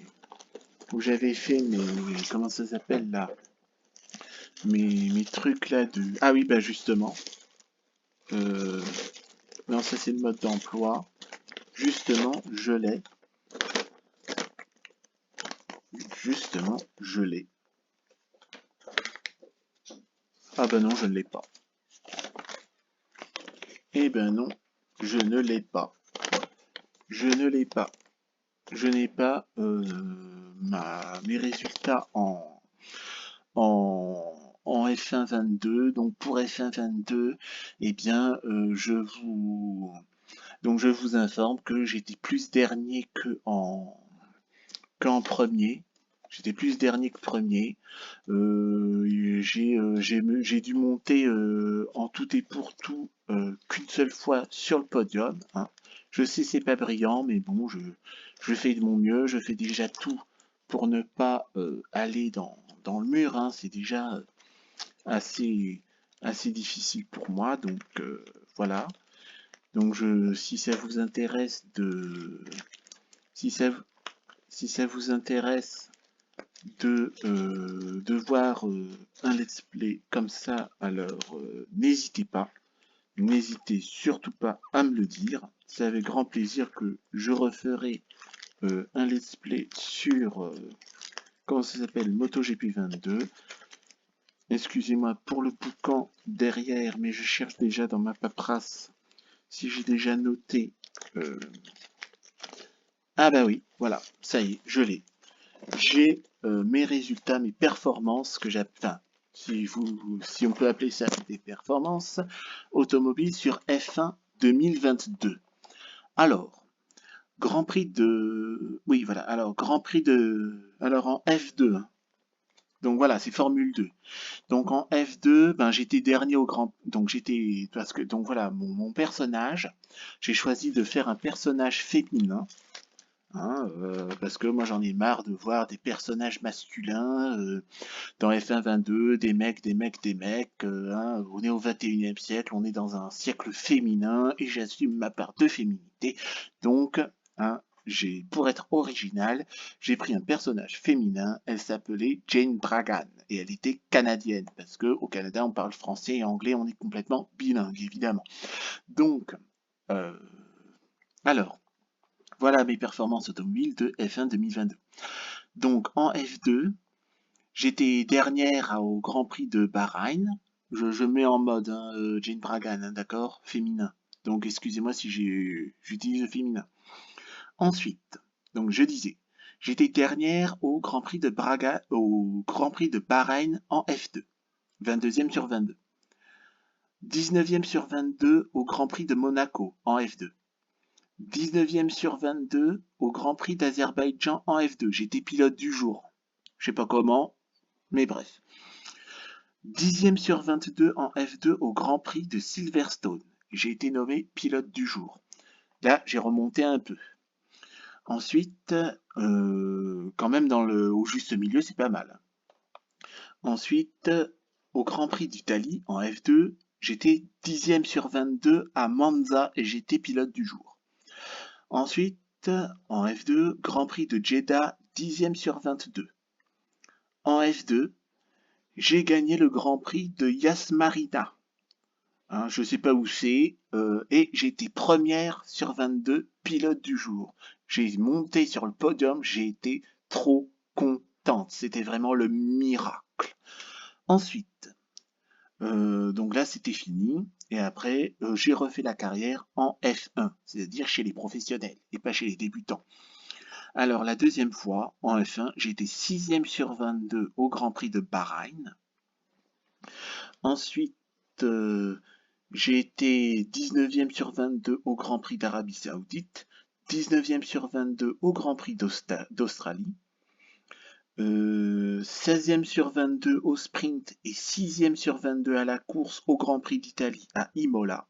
comment ça s'appelle là, mes trucs là de ah oui bah justement euh, non ça c'est le mode d'emploi justement je l'ai ah ben non je ne l'ai pas eh ben non je ne l'ai pas je ne l'ai pas je n'ai pas mes résultats en F1 22. Donc pour F1 22, eh bien, je vous informe que j'étais plus dernier qu'en premier. J'étais plus dernier que premier. J'ai dû monter en tout et pour tout qu'une seule fois sur le podium. Hein. Je sais c'est pas brillant, mais bon, je fais de mon mieux. Je fais déjà tout pour ne pas aller dans le mur. Hein. C'est déjà assez, assez difficile pour moi. Donc voilà. Donc si ça vous intéresse si ça, si ça vous intéresse de voir un let's play comme ça, alors n'hésitez surtout pas à me le dire. C'est avec grand plaisir que je referai un let's play sur comment ça s'appelle MotoGP 22. Excusez-moi pour le boucan derrière, mais je cherche déjà dans ma paperasse si j'ai déjà noté. Ah bah oui, voilà, ça y est, je l'ai. J'ai mes résultats, mes performances que j'ai, enfin, si on peut appeler ça des performances automobiles sur F1 2022. Alors, Grand Prix de, oui voilà, alors Grand Prix de, alors en F2. Hein. Donc voilà, c'est Formule 2. Donc en F2, ben j'étais dernier au grand, donc j'étais parce que donc voilà mon personnage, j'ai choisi de faire un personnage féminin. Hein, parce que moi j'en ai marre de voir des personnages masculins dans F1 22, des mecs, hein, on est au 21e siècle, on est dans un siècle féminin et j'assume ma part de féminité. Donc, hein, pour être original, j'ai pris un personnage féminin, elle s'appelait Jane Bragan, et elle était canadienne, parce qu'au Canada, on parle français et anglais, on est complètement bilingue, évidemment. Donc, euh, alors, voilà mes performances automobiles de F1 2022. Donc, en F2, j'étais dernière au Grand Prix de Bahreïn. Je mets en mode hein, Jane Bragan, hein, d'accord? Féminin. Donc, excusez-moi si j'utilise le féminin. Ensuite, donc je disais, j'étais dernière au Grand Prix de au Grand Prix de Bahreïn en F2, 22e sur 22. 19e sur 22 au Grand Prix de Monaco en F2. 19e sur 22 au Grand Prix d'Azerbaïdjan en F2. J'étais pilote du jour. Je sais pas comment, mais bref. 10e sur 22 en F2 au Grand Prix de Silverstone. J'ai été nommé pilote du jour. Là, j'ai remonté un peu. Ensuite, quand même au juste milieu, c'est pas mal. Ensuite, au Grand Prix d'Italie, en F2, j'étais 10e sur 22 à Monza et j'étais pilote du jour. Ensuite, en F2, Grand Prix de Jeddah, 10e sur 22. En F2, j'ai gagné le Grand Prix de Yas Marina. Hein, je ne sais pas où c'est, et j'ai été première sur 22, pilote du jour. J'ai monté sur le podium, j'ai été trop contente. C'était vraiment le miracle. Ensuite, donc là c'était fini, et après j'ai refait la carrière en F1, c'est-à-dire chez les professionnels et pas chez les débutants. Alors la deuxième fois, en F1, j'ai été 6e sur 22 au Grand Prix de Bahreïn. Ensuite, j'ai été 19e sur 22 au Grand Prix d'Arabie Saoudite, 19e sur 22 au Grand Prix d'Australie, 16e sur 22 au sprint et 6e sur 22 à la course au Grand Prix d'Italie à Imola.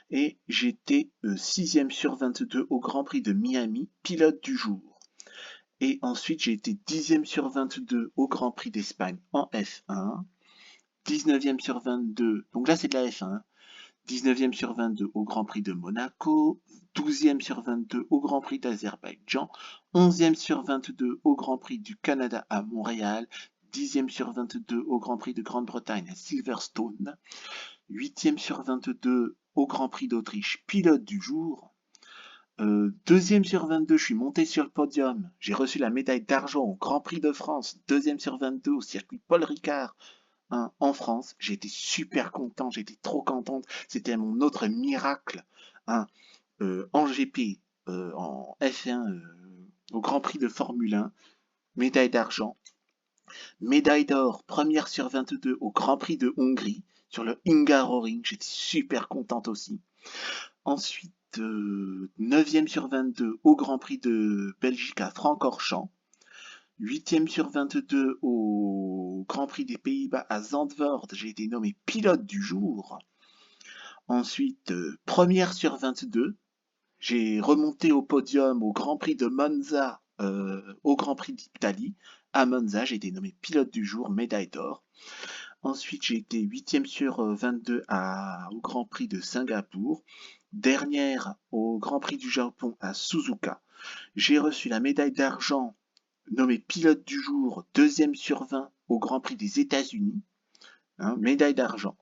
Et j'étais 6e sur 22 au Grand Prix de Miami, pilote du jour. Et ensuite, j'ai été 10e sur 22 au Grand Prix d'Espagne en F1. 19e sur 22, donc là c'est de la F1, 19e sur 22 au Grand Prix de Monaco, 12e sur 22 au Grand Prix d'Azerbaïdjan, 11e sur 22 au Grand Prix du Canada à Montréal, 10e sur 22 au Grand Prix de Grande-Bretagne à Silverstone, 8e sur 22 au Grand Prix d'Autriche, pilote du jour, 2e sur 22, je suis monté sur le podium, j'ai reçu la médaille d'argent au Grand Prix de France, 2e sur 22 au circuit Paul Ricard, hein, en France. J'étais super content, j'étais trop contente. C'était mon autre miracle, hein, en GP, en F1, au Grand Prix de Formule 1, médaille d'argent. Médaille d'or, première sur 22 au Grand Prix de Hongrie, sur le Hungaroring. J'étais super contente aussi. Ensuite, 9e sur 22 au Grand Prix de Belgique à Francorchamps. 8e sur 22 au Grand Prix des Pays-Bas à Zandvoort, j'ai été nommé pilote du jour. Ensuite, première sur 22, j'ai remonté au podium au Grand Prix de Monza, au Grand Prix d'Italie. À Monza, j'ai été nommé pilote du jour, médaille d'or. Ensuite, j'ai été 8e sur 22 au Grand Prix de Singapour. Dernière au Grand Prix du Japon à Suzuka. J'ai reçu la médaille d'argent nommé pilote du jour, 2e sur 20 au Grand Prix des États-Unis, hein, médaille d'argent.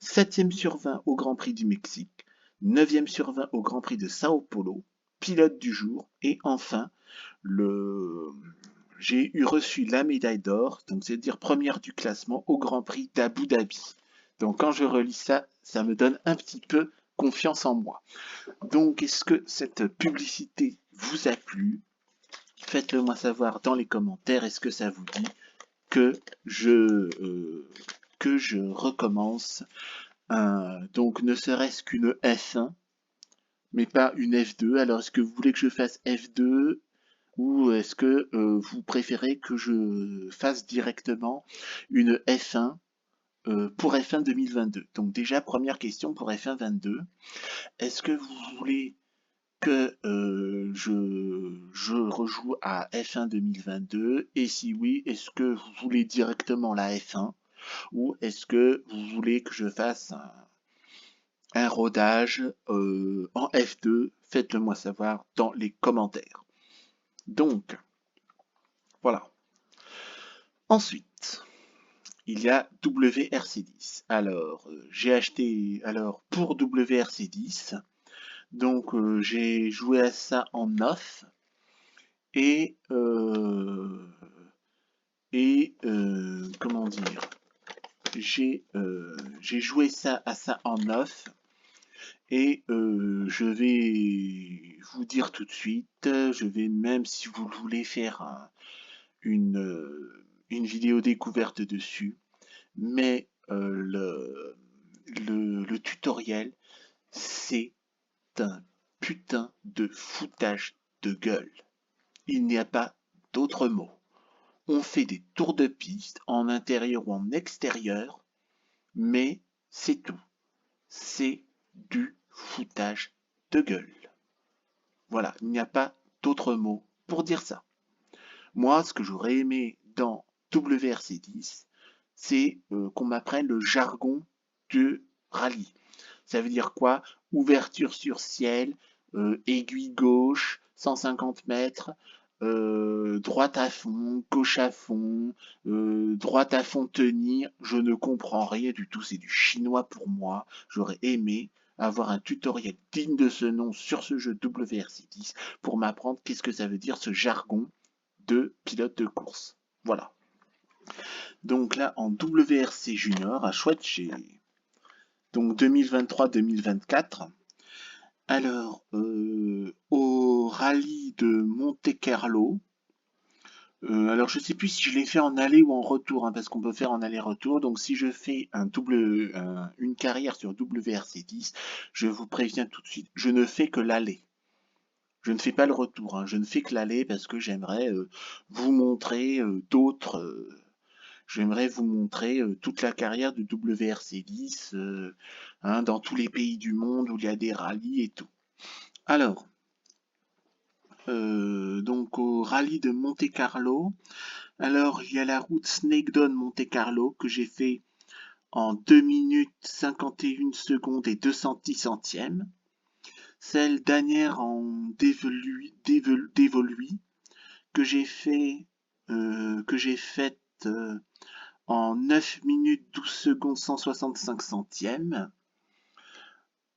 7e sur 20 au Grand Prix du Mexique, 9e sur 20 au Grand Prix de Sao Paulo, pilote du jour. Et enfin, j'ai reçu la médaille d'or, donc c'est-à-dire première du classement au Grand Prix d'Abu Dhabi. Donc quand je relis ça, ça me donne un petit peu confiance en moi. Donc est-ce que cette publicité vous a plu? Faites-le moi savoir dans les commentaires. Est-ce que ça vous dit que je recommence donc ne serait-ce qu'une F1, mais pas une F2. Alors est-ce que vous voulez que je fasse F2 ou est-ce que vous préférez que je fasse directement une F1 pour F1 2022? Donc déjà, première question pour F1 22. Est-ce que vous voulez que je rejoue à F1 2022? Et si oui, est-ce que vous voulez directement la F1 ou est-ce que vous voulez que je fasse un rodage en F2 faites-le moi savoir dans les commentaires. Donc, voilà. Ensuite, il y a WRC10. Alors, j'ai acheté, pour WRC10, donc j'ai joué à ça en off, et, comment dire, j'ai joué à ça en off, et je vais vous dire tout de suite, je vais même, si vous voulez, faire une vidéo découverte dessus, mais le tutoriel, c'est un putain de foutage de gueule. Il n'y a pas d'autre mot. On fait des tours de piste en intérieur ou en extérieur, mais c'est tout. C'est du foutage de gueule. Voilà, il n'y a pas d'autre mot pour dire ça. Moi, ce que j'aurais aimé dans WRC10, c'est qu'on m'apprenne le jargon de rallye. Ça veut dire quoi? Ouverture sur ciel, aiguille gauche, 150 mètres, droite à fond, gauche à fond, droite à fond tenir. Je ne comprends rien du tout, c'est du chinois pour moi. J'aurais aimé avoir un tutoriel digne de ce nom sur ce jeu WRC10 pour m'apprendre qu'est-ce que ça veut dire ce jargon de pilote de course. Voilà. Donc là, en WRC Junior, à chouette, j'ai donc 2023-2024. Alors, au rallye de Monte-Carlo, alors je ne sais plus si je l'ai fait en aller ou en retour, hein, parce qu'on peut faire en aller-retour. Donc si je fais une carrière sur WRC10, je vous préviens tout de suite, je ne fais que l'aller. Je ne fais pas le retour, hein, je ne fais que l'aller parce que j'aimerais vous montrer j'aimerais vous montrer toute la carrière de WRC10 hein, dans tous les pays du monde où il y a des rallyes et tout. Alors, donc au rallye de Monte-Carlo, alors il y a la route Snakedown Monte-Carlo que j'ai fait en 2 minutes 51 secondes et 210 centièmes. Celle d'Anières en Dévoluy que j'ai faite en 9 minutes 12 secondes 165 centièmes.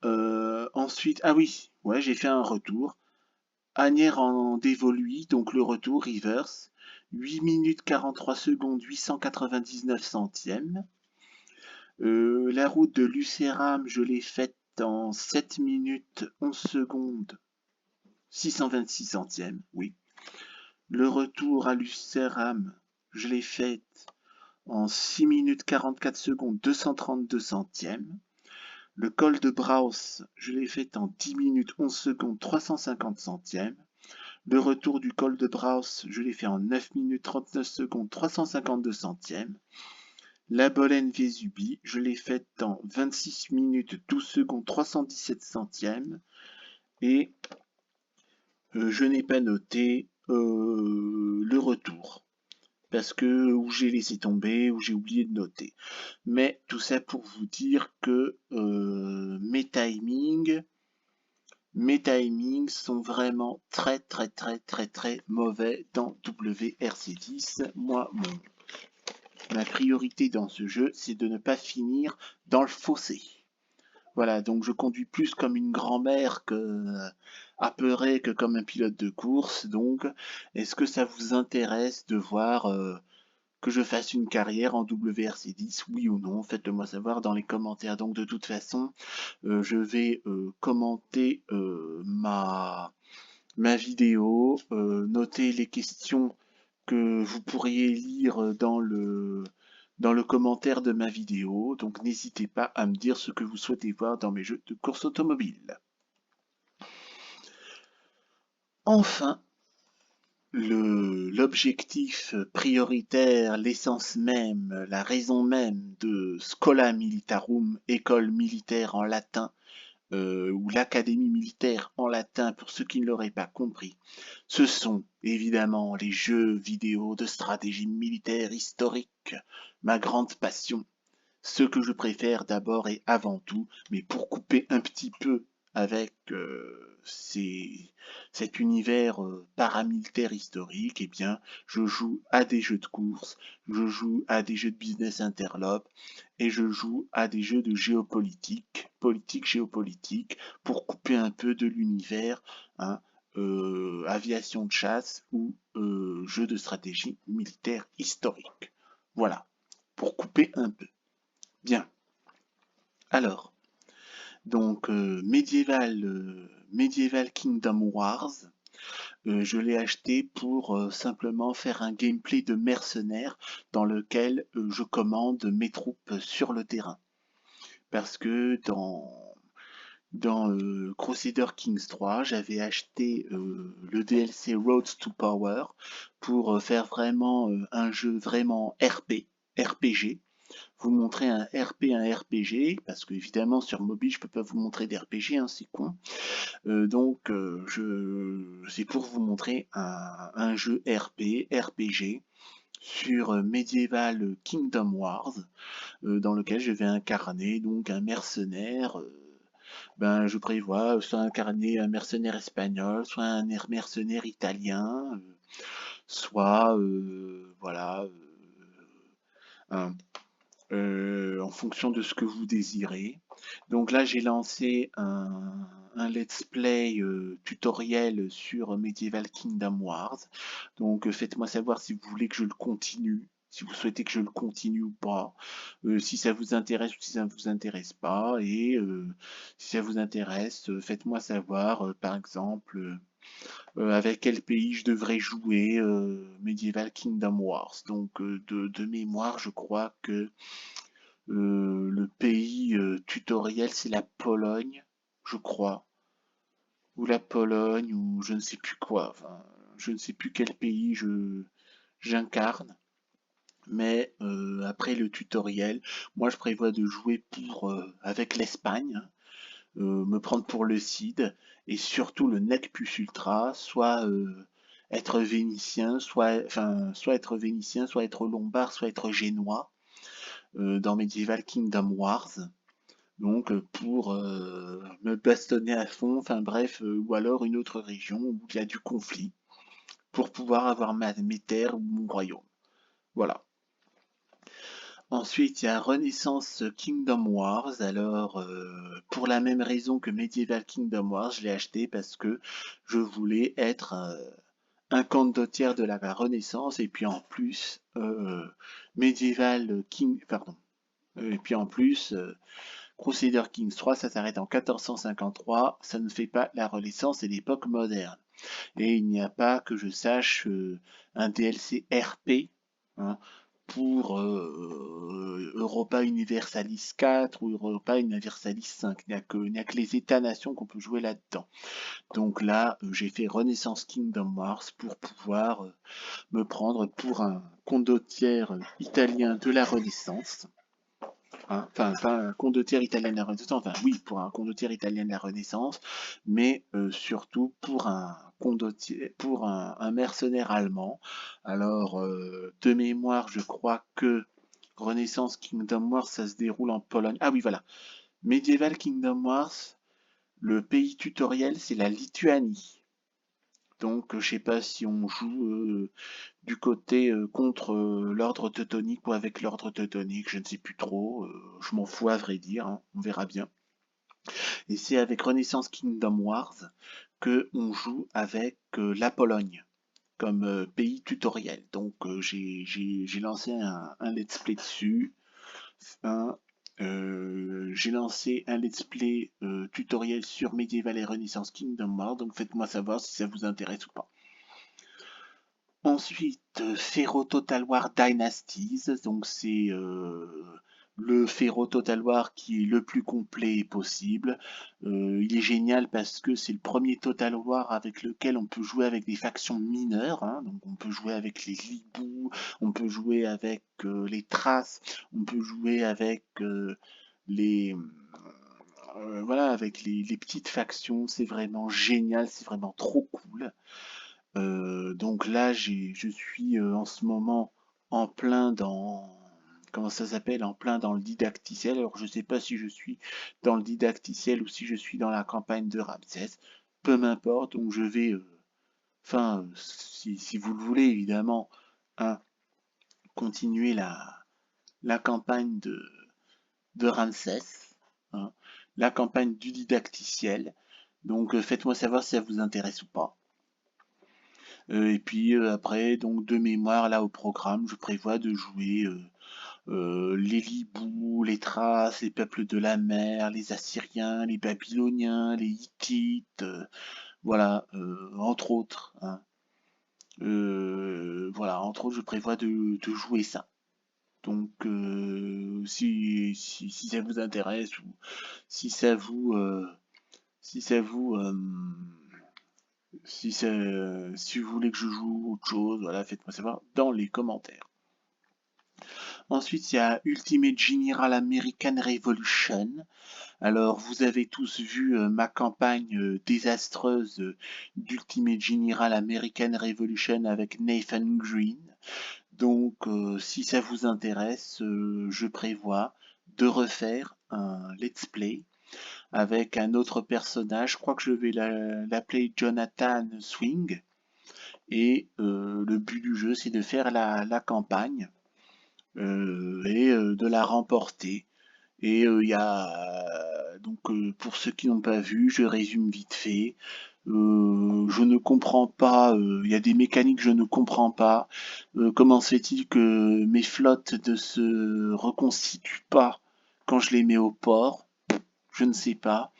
Ensuite, ah oui, ouais, j'ai fait un retour. Asnières en Dévoluy, donc le retour, reverse. 8 minutes 43 secondes 899 centièmes. La route de Lucéram, je l'ai faite en 7 minutes 11 secondes 626 centièmes, oui. Le retour à Lucéram, je l'ai faite en 6 minutes 44 secondes 232 centièmes. Le col de Braus, je l'ai fait en 10 minutes 11 secondes 350 centièmes. Le retour du col de Braus, je l'ai fait en 9 minutes 39 secondes 352 centièmes. La Bolène Vésubie, je l'ai faite en 26 minutes 12 secondes 317 centièmes. Et je n'ai pas noté le retour, parce que ou j'ai laissé tomber, ou j'ai oublié de noter. Mais tout ça pour vous dire que mes timings sont vraiment très mauvais dans WRC10. Moi, ma priorité dans ce jeu, c'est de ne pas finir dans le fossé. Voilà, donc je conduis plus comme une grand-mère apeurée que comme un pilote de course. Donc, est-ce que ça vous intéresse de voir que je fasse une carrière en WRC10, oui ou non? Faites-le moi savoir dans les commentaires. Donc de toute façon, je vais commenter ma vidéo, noter les questions que vous pourriez lire dans le commentaire de ma vidéo. Donc n'hésitez pas à me dire ce que vous souhaitez voir dans mes jeux de course automobile. Enfin, l'objectif prioritaire, l'essence même, la raison même de Schola Militarum, école militaire en latin, ou l'académie militaire en latin pour ceux qui ne l'auraient pas compris, ce sont évidemment les jeux vidéo de stratégie militaire historique, ma grande passion, ce que je préfère d'abord et avant tout, mais pour couper un petit peu avec cet univers paramilitaire historique, eh bien, je joue à des jeux de course, je joue à des jeux de business interlope et je joue à des jeux de géopolitique, géopolitique, pour couper un peu de l'univers, hein, aviation de chasse ou jeu de stratégie militaire historique. Voilà, pour couper un peu. Bien. Alors, donc Medieval Kingdom Wars, je l'ai acheté pour simplement faire un gameplay de mercenaires dans lequel je commande mes troupes sur le terrain. Parce que dans Crusader Kings 3, j'avais acheté le DLC Road to Power pour faire vraiment un jeu vraiment RPG. Vous montrer un RPG, parce que évidemment sur mobile je peux pas vous montrer des RPG, hein, c'est con. Donc c'est pour vous montrer un jeu RPG sur Medieval Kingdom Wars, dans lequel je vais incarner donc un mercenaire. Ben, je prévois soit incarner un mercenaire espagnol, soit un mercenaire italien, soit voilà, un en fonction de ce que vous désirez. Donc là, j'ai lancé un let's play tutoriel sur Medieval Kingdom Wars. Donc faites-moi savoir si vous voulez que je le continue, si vous souhaitez que je le continue ou pas, si ça vous intéresse ou si ça ne vous intéresse pas. Et si ça vous intéresse, faites-moi savoir, par exemple, avec quel pays je devrais jouer Medieval Kingdom Wars. Donc de mémoire, je crois que le pays tutoriel, c'est la Pologne, je crois. Ou la Pologne, ou je ne sais plus quoi. Enfin, je ne sais plus quel pays j'incarne. Mais après le tutoriel, moi je prévois de jouer avec l'Espagne, me prendre pour le Cid, et surtout le Nec Plus Ultra, soit être vénitien, soit être vénitien, soit être lombard, soit être génois, dans Medieval Kingdom Wars. Donc pour me bastonner à fond, enfin bref, ou alors une autre région où il y a du conflit, pour pouvoir avoir mes terres ou mon royaume. Voilà. Ensuite, il y a Renaissance Kingdom Wars. Alors, pour la même raison que Medieval Kingdom Wars, je l'ai acheté parce que je voulais être un condottiere de la Renaissance, et puis en plus, Medieval King, pardon, et puis en plus, Crusader Kings 3, ça s'arrête en 1453, ça ne fait pas la Renaissance et l'époque moderne. Et il n'y a pas, que je sache, un DLC RP, hein, pour Europa Universalis 4 ou Europa Universalis 5. Il n'y a que les États-nations qu'on peut jouer là-dedans. Donc là, j'ai fait Renaissance Kingdom Wars pour pouvoir me prendre pour un condottiere italien de la Renaissance. Hein, enfin, pas un condottiere italien de la Renaissance, enfin oui, pour un condottiere italien de la Renaissance, mais surtout pour un condottiere, pour un mercenaire allemand. Alors, de mémoire, je crois que Renaissance Kingdom Wars, ça se déroule en Pologne. Ah oui, voilà. Medieval Kingdom Wars, le pays tutoriel, c'est la Lituanie. Donc, je sais pas si on joue du côté contre l'ordre teutonique ou avec l'ordre teutonique, je ne sais plus trop, je m'en fous à vrai dire, hein, on verra bien. Et c'est avec Renaissance Kingdom Wars que on joue avec la Pologne comme pays tutoriel. Donc j'ai lancé un let's play dessus. J'ai lancé un let's play tutoriel sur Medieval et Renaissance Kingdom Wars, donc faites-moi savoir si ça vous intéresse ou pas. Ensuite, Pharaoh Total War Dynasties, donc c'est le Pharaoh Total War qui est le plus complet possible. Il est génial parce que c'est le premier Total War avec lequel on peut jouer avec des factions mineures, hein. Donc on peut jouer avec les hiboux, on peut jouer avec les Thraces, on peut jouer avec les voilà, avec les petites factions. C'est vraiment génial, c'est vraiment trop cool. Donc là, je suis en ce moment en plein dans, comment ça s'appelle, en plein dans le didacticiel. Alors je sais pas si je suis dans le didacticiel ou si je suis dans la campagne de Ramsès. Peu m'importe, donc je vais, si vous le voulez évidemment, hein, continuer la campagne de Ramsès, hein, la campagne du didacticiel. Donc faites-moi savoir si ça vous intéresse ou pas. Et puis après, donc de mémoire, là au programme, je prévois de jouer les Libous, les Thraces, les peuples de la mer, les Assyriens, les Babyloniens, les Hittites, voilà, entre autres, hein. Voilà, entre autres, je prévois de jouer ça. Donc, si ça vous intéresse ou si ça vous, si ça vous, si vous voulez que je joue autre chose, voilà, faites-moi savoir dans les commentaires. Ensuite, il y a Ultimate General American Revolution. Alors, vous avez tous vu ma campagne désastreuse d'Ultimate General American Revolution avec Nathan Green. Donc, si ça vous intéresse, je prévois de refaire un let's play avec un autre personnage. Je crois que je vais l'appeler Jonathan Swing. Et le but du jeu, c'est de faire la campagne et de la remporter. Et il y a donc pour ceux qui n'ont pas vu, je résume vite fait. Je ne comprends pas, il y a des mécaniques que je ne comprends pas. Comment se fait-il que mes flottes ne se reconstituent pas quand je les mets au port? Je ne sais pas.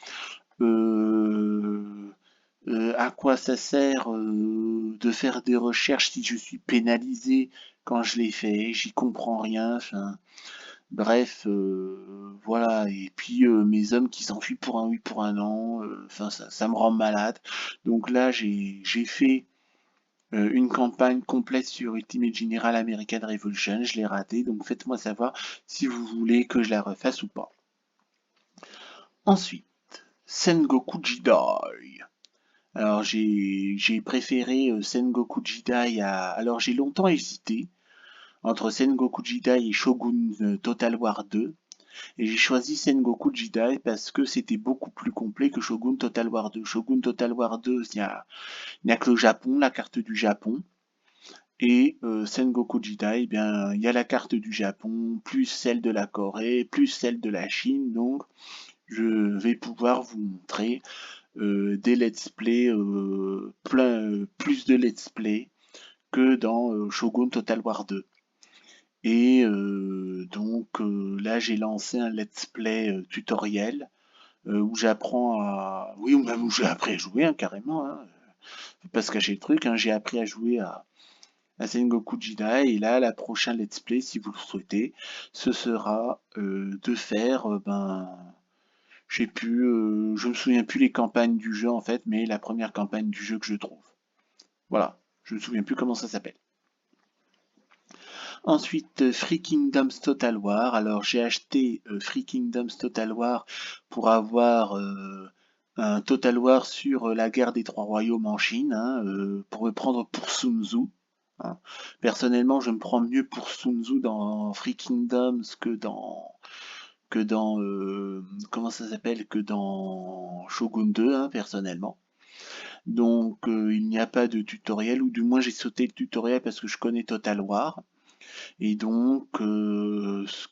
À quoi ça sert de faire des recherches si je suis pénalisé quand je les fais? J'y comprends rien. Enfin, bref, voilà. Et puis mes hommes qui s'enfuient pour un oui, pour un non. Enfin, ça me rend malade. Donc là, j'ai fait une campagne complète sur Ultimate General American Revolution. Je l'ai raté. Donc faites-moi savoir si vous voulez que je la refasse ou pas. Ensuite, Sengoku Jidai. Alors j'ai préféré Sengoku Jidai à... Alors j'ai longtemps hésité entre Sengoku Jidai et Shogun Total War 2. Et j'ai choisi Sengoku Jidai parce que c'était beaucoup plus complet que Shogun Total War 2. Shogun Total War 2, il n'y a que le Japon, la carte du Japon. Et Sengoku Jidai, eh bien, il y a la carte du Japon, plus celle de la Corée, plus celle de la Chine. Donc, je vais pouvoir vous montrer des let's play, plus de let's play que dans Shogun Total War 2. Et donc là j'ai lancé un let's play tutoriel où j'apprends à... Oui, ou même où j'ai appris à jouer, hein, carrément. Hein. Faut pas se cacher le truc, hein, j'ai appris à jouer à Sengoku Jidai. Et là, la prochaine let's play, si vous le souhaitez, ce sera de faire... je me souviens plus les campagnes du jeu en fait, mais la première campagne du jeu que je trouve. Voilà, je me souviens plus comment ça s'appelle. Ensuite, Free Kingdoms Total War. Alors j'ai acheté Free Kingdoms Total War pour avoir un Total War sur la guerre des Trois Royaumes en Chine, hein, pour me prendre pour Sun Tzu. Hein. Personnellement, je me prends mieux pour Sun Tzu dans Free Kingdoms que dans comment ça s'appelle, que dans Shogun 2, hein, personnellement. Donc il n'y a pas de tutoriel, ou du moins j'ai sauté le tutoriel parce que je connais Total War. Et donc ce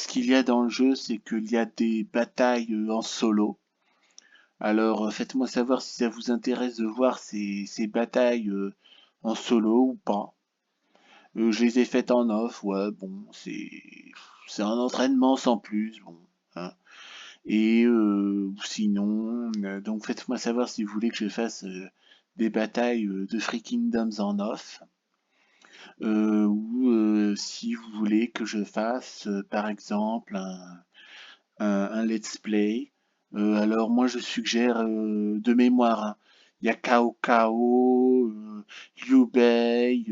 qu'il y a dans le jeu, c'est qu'il y a des batailles en solo. Alors faites-moi savoir si ça vous intéresse de voir ces batailles en solo ou pas. Je les ai faites en off, ouais, bon, c'est un entraînement sans plus, bon. Hein. Et sinon, donc faites-moi savoir si vous voulez que je fasse des batailles de Free Kingdoms en off. Ou si vous voulez que je fasse par exemple un let's play. Alors moi je suggère de mémoire, hein. Il y a Cao Cao, Liu Bei,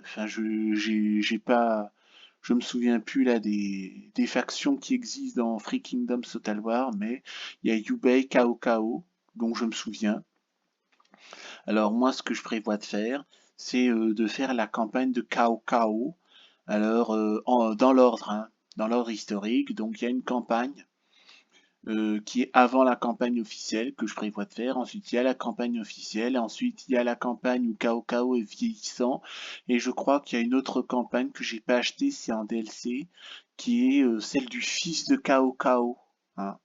enfin j'ai pas, je me souviens plus là des factions qui existent dans Free Kingdoms Total War, mais il y a Liu Bei, Cao Cao, dont je me souviens. Alors moi ce que je prévois de faire, c'est de faire la campagne de Cao Cao Alors, dans l'ordre, hein, dans l'ordre historique, donc il y a une campagne qui est avant la campagne officielle que je prévois de faire. Ensuite, il y a la campagne officielle. Ensuite, il y a la campagne où Cao Cao est vieillissant. Et je crois qu'il y a une autre campagne que j'ai pas achetée, c'est en DLC, qui est celle du fils de Cao Cao. Hein.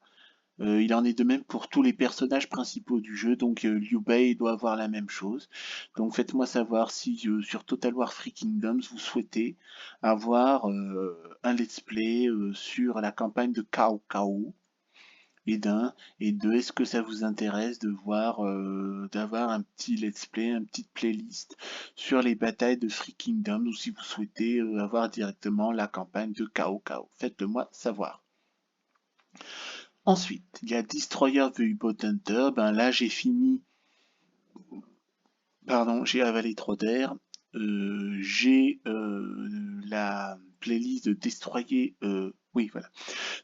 Il en est de même pour tous les personnages principaux du jeu, donc Liu Bei doit avoir la même chose. Donc faites-moi savoir si sur Total War Free Kingdoms vous souhaitez avoir un let's play sur la campagne de Cao Cao et d'un, et deux, est-ce que ça vous intéresse de voir, d'avoir un petit let's play, une petite playlist sur les batailles de Free Kingdom, ou si vous souhaitez avoir directement la campagne de Cao Cao. Faites-le moi savoir. Ensuite, il y a Destroyer the U-Boat Hunter. Ben là, j'ai fini. Pardon, j'ai avalé trop d'air. J'ai la playlist de Destroyer. Oui, voilà.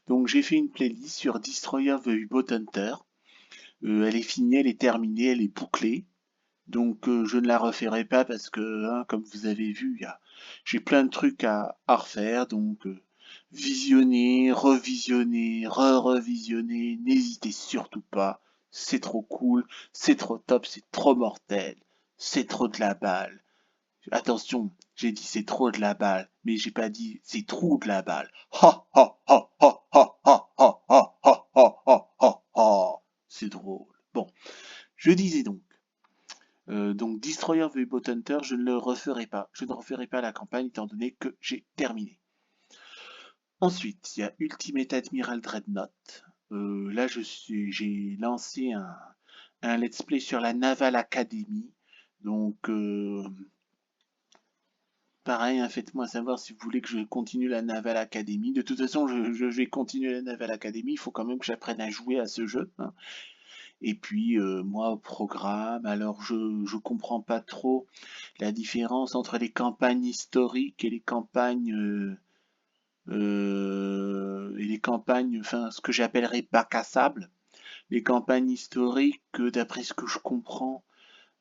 Donc j'ai fait une playlist sur Destroyer the U-Boat Hunter. Elle est finie, elle est terminée, elle est bouclée. Donc je ne la referai pas parce que, hein, comme vous avez vu, j'ai plein de trucs à refaire. Donc visionner, revisionner, re-revisionner, n'hésitez surtout pas. C'est trop cool, c'est trop top, c'est trop mortel, c'est trop de la balle. Attention, j'ai dit c'est trop de la balle, mais j'ai pas dit c'est trop de la balle. Ha ha ha ha ha ha ha ha ha ha ha ha ha. C'est drôle. Bon, je disais donc Destroyer the Boat Hunter, je ne le referai pas. Je ne referai pas la campagne étant donné que j'ai terminé. Ensuite, il y a Ultimate Admiral Dreadnought. Là, j'ai lancé un let's play sur la Naval Academy. Donc, pareil, hein, faites-moi savoir si vous voulez que je continue la Naval Academy. De toute façon, je vais continuer la Naval Academy. Il faut quand même que j'apprenne à jouer à ce jeu. Hein. Et puis, moi, au programme, alors je comprends pas trop la différence entre les campagnes historiques et les campagnes, enfin, ce que j'appellerais bac à sable. Les campagnes historiques, d'après ce que je comprends,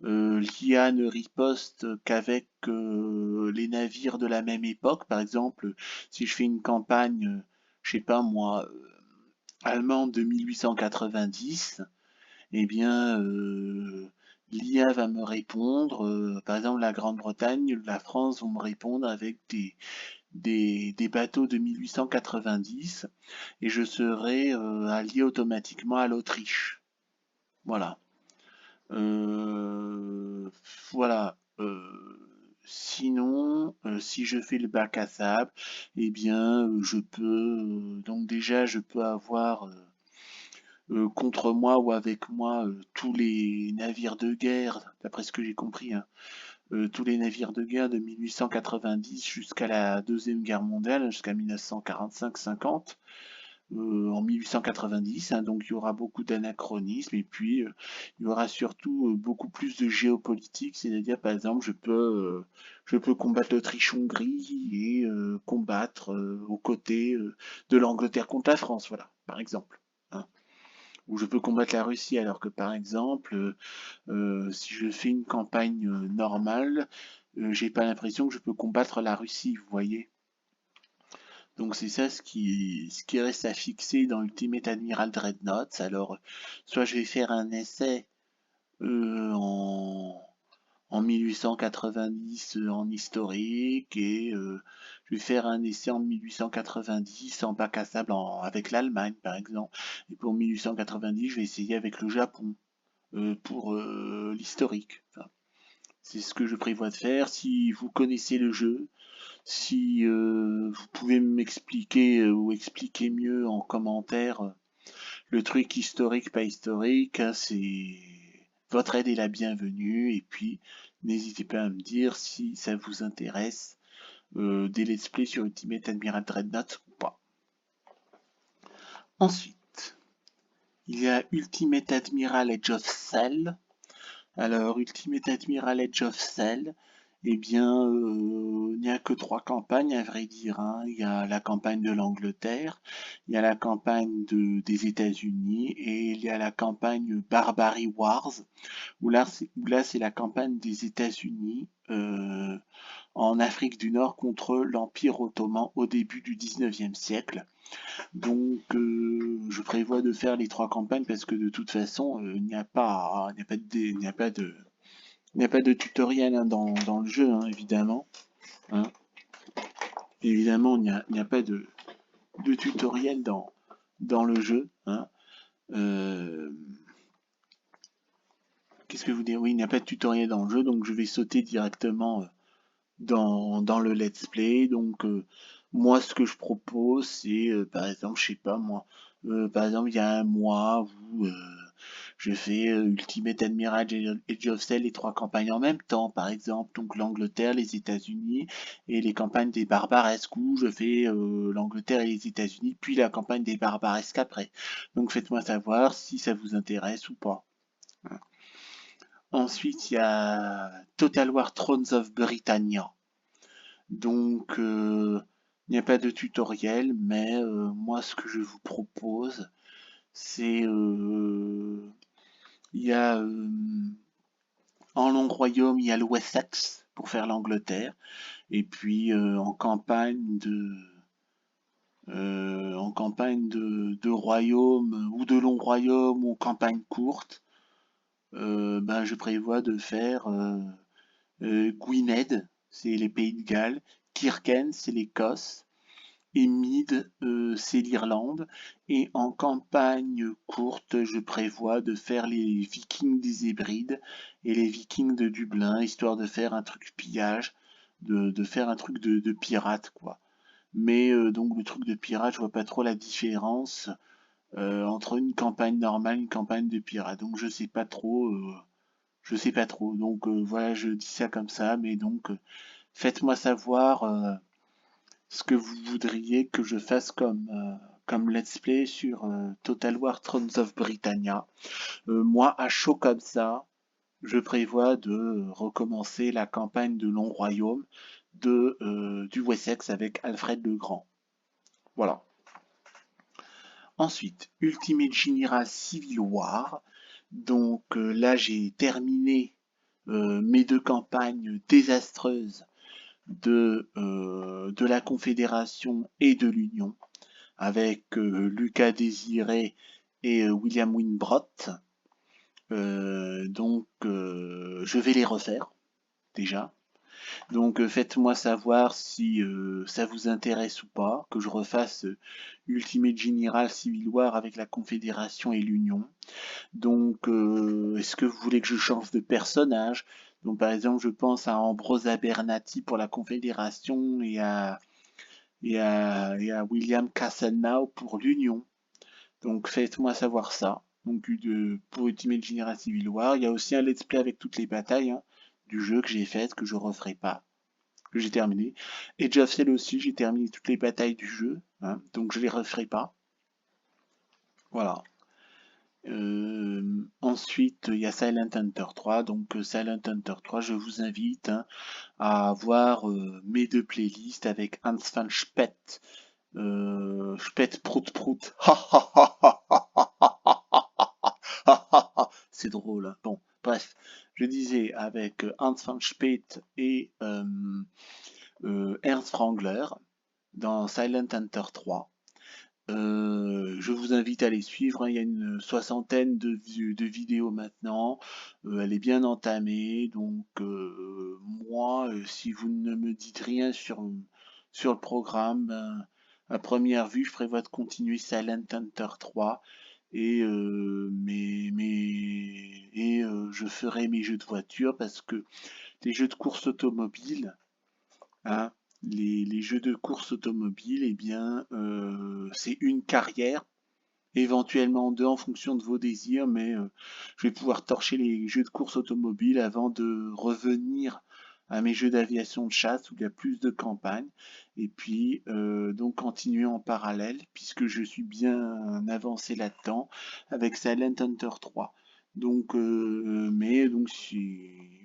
l'IA ne riposte qu'avec les navires de la même époque. Par exemple, si je fais une campagne, je sais pas moi, allemande de 1890, eh bien, l'IA va me répondre, par exemple la Grande-Bretagne, la France vont me répondre avec des bateaux de 1890 et je serai allié automatiquement à l'Autriche. Voilà. Euh, voilà. Sinon, si je fais le bac à sable, eh bien, je peux donc déjà je peux avoir contre moi ou avec moi tous les navires de guerre, d'après ce que j'ai compris, hein, tous les navires de guerre de 1890 jusqu'à la Deuxième Guerre mondiale, jusqu'à 1945-50, en 1890. Hein, donc il y aura beaucoup d'anachronismes et puis il y aura surtout beaucoup plus de géopolitique, c'est-à-dire par exemple je peux combattre l'Autriche-Hongrie et combattre aux côtés de l'Angleterre contre la France, voilà, par exemple. Hein. Ou je peux combattre la Russie, alors que par exemple, si je fais une campagne normale, j'ai pas l'impression que je peux combattre la Russie, vous voyez. Donc c'est ça ce qui reste à fixer dans Ultimate Admiral Dreadnought. Alors, soit je vais faire un essai euh, en, en 1890 en historique et je vais faire un essai en 1890 en bac à sable avec l'Allemagne par exemple. Et pour 1890, je vais essayer avec le Japon pour l'historique. Enfin, c'est ce que je prévois de faire. Si vous connaissez le jeu, si vous pouvez m'expliquer ou expliquer mieux en commentaire le truc historique, pas historique, hein, c'est votre aide est la bienvenue. Et puis n'hésitez pas à me dire si ça vous intéresse des let's play sur Ultimate Admiral Dreadnought ou pas. Ensuite, il y a Ultimate Admiral Edge of Sail. Alors, Ultimate Admiral Edge of Sail, eh bien, il n'y a que 3 campagnes, à vrai dire, hein. Il y a la campagne de l'Angleterre, il y a la campagne des États-Unis et il y a la campagne Barbary Wars, où là c'est la campagne des États-Unis en Afrique du Nord contre l'Empire ottoman au début du 19e siècle. Donc, je prévois de faire les 3 campagnes parce que de toute façon, il n'y a pas de tutoriel, hein, dans le jeu, hein, évidemment. Hein. Évidemment, il n'y a pas de tutoriel dans le jeu. Hein. Euh, Qu'est-ce que vous dire? Oui, il n'y a pas de tutoriel dans le jeu, donc je vais sauter directement dans le let's play. Donc, moi, ce que je propose, c'est, par exemple, je sais pas moi, par exemple, il y a un mois où je fais Ultimate Admiral Age of Sail, les 3 campagnes en même temps, par exemple, donc l'Angleterre, les États-Unis et les campagnes des Barbaresques, où je fais l'Angleterre et les États-Unis, puis la campagne des Barbaresques après. Donc, faites-moi savoir si ça vous intéresse ou pas. Ensuite, il y a Total War Thrones of Britannia. Donc, il n'y a pas de tutoriel, mais moi, ce que je vous propose, c'est, il y a en Long Royaume, il y a le Wessex pour faire l'Angleterre, et puis en campagne de royaume ou de long royaume ou en campagne courte, ben, je prévois de faire Gwynedd, c'est les Pays de Galles, Kirken, c'est l'Écosse, et Mide, c'est l'Irlande. Et en campagne courte, je prévois de faire les Vikings des Hébrides et les Vikings de Dublin, histoire de faire un truc pillage, de faire un truc de pirate, quoi. Mais donc le truc de pirate, je vois pas trop la différence entre une campagne normale et une campagne de pirate. Donc je sais pas trop. Je sais pas trop. Donc voilà, je dis ça comme ça, mais donc faites-moi savoir ce que vous voudriez que je fasse comme let's play sur Total War Thrones of Britannia. Moi, à chaud comme ça, je prévois de recommencer la campagne de Long Royaume du Wessex avec Alfred le Grand. Voilà. Ensuite, Ultimate General Civil War. Donc là, j'ai terminé mes 2 campagnes désastreuses de la Confédération et de l'Union, avec Lucas Désiré et William Winbrot. Donc, je vais les refaire, déjà. Donc, faites-moi savoir si ça vous intéresse ou pas, que je refasse Ultimate General Civil War avec la Confédération et l'Union. Donc, est-ce que vous voulez que je change de personnage? Donc, par exemple, je pense à Ambrose Abernathy pour la Confédération et à William Castlenow pour l'Union. Donc, faites-moi savoir ça. Donc, pour Ultimate General Civil War, il y a aussi un let's play avec toutes les batailles, hein, du jeu que j'ai faites, que je referai pas, que j'ai terminé. Et Age of Sail aussi, j'ai terminé toutes les batailles du jeu, hein, donc je les referai pas. Voilà. Ensuite, il y a Silent Hunter 3. Donc, Silent Hunter 3, je vous invite, hein, à voir mes 2 playlists avec Hans van Spett. Spett Prout Prout. C'est drôle, hein. Bon, bref. Je disais avec Hans van Spett et Ernst Wrangler dans Silent Hunter 3. Je vous invite à les suivre, hein. Il y a une soixantaine de vidéos maintenant. Elle est bien entamée. Donc, moi, si vous ne me dites rien sur le programme, ben, à première vue, je prévois de continuer Silent Hunter 3 et, je ferai mes jeux de voiture parce que les jeux de course automobile, hein, les jeux de course automobile, eh bien, c'est une carrière, éventuellement 2 en fonction de vos désirs, mais je vais pouvoir torcher les jeux de course automobile avant de revenir à mes jeux d'aviation de chasse où il y a plus de campagnes, et puis donc continuer en parallèle, puisque je suis bien avancé là-dedans, avec Silent Hunter 3. Donc, mais donc,